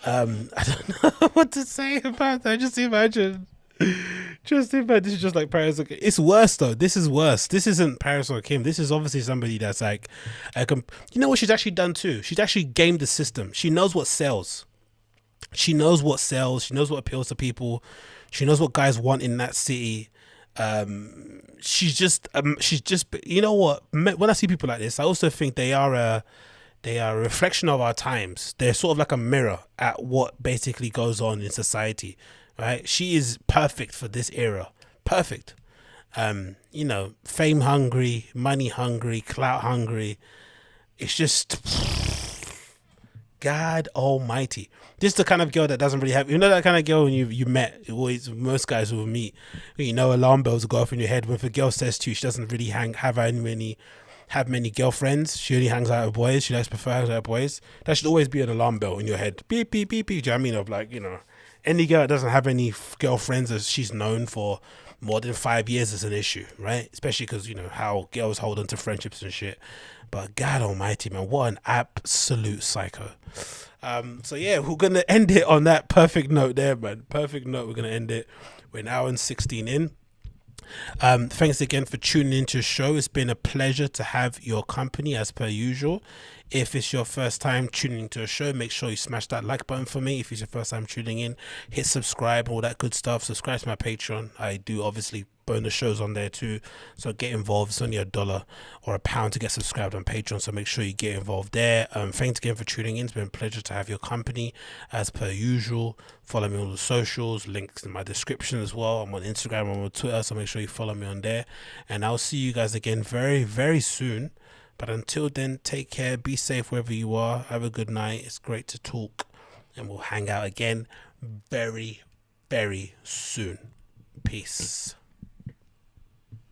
I don't know what to say about that. Just imagine. This is just like Paris or Kim. It's worse though. This is worse. This isn't Paris or Kim. This is obviously somebody that's like, you know what she's actually done too? She's actually gamed the system. She knows what sells. She knows what sells. She knows what appeals to people. She knows what guys want in that city. She's just, you know what? When I see people like this, I also think they are a reflection of our times. They're sort of like a mirror at what basically goes on in society, right? She is perfect for this era. Perfect. You know, fame hungry, money hungry, clout hungry. It's just, God almighty. This is the kind of girl that doesn't really have, you know, that kind of girl when you met, always, most guys will meet, you know, alarm bells will go off in your head. When if a girl says to you, she doesn't really have many girlfriends, she only hangs out with boys, she likes prefer hanging out with boys, that should always be an alarm bell in your head. Beep, beep, beep, beep. Do you know what I mean? Of like, you know, any girl that doesn't have any girlfriends as she's known for more than 5 years is an issue, right? Especially because, you know, how girls hold on to friendships and shit. But God almighty, man, what an absolute psycho. So yeah, we're going to end it on that perfect note there, man. Perfect note. We're going to end it. We're an hour and 16 in. Thanks again for tuning into the show. It's been a pleasure to have your company as per usual. If it's your first time tuning into a show, make sure you smash that like button for me. If it's your first time tuning in, hit subscribe, all that good stuff. Subscribe to my Patreon. I do obviously bonus shows on there too, so get involved. It's only $1 or £1 to get subscribed on Patreon, so make sure you get involved there. Thanks again for tuning in. It's been a pleasure to have your company as per usual. Follow me on the socials, links in my description as well. I'm on Instagram, I'm on Twitter, so make sure you follow me on there, and I'll see you guys again very, very soon. But until then, take care, be safe wherever you are, have a good night. It's great to talk, and we'll hang out again very, very soon. Peace.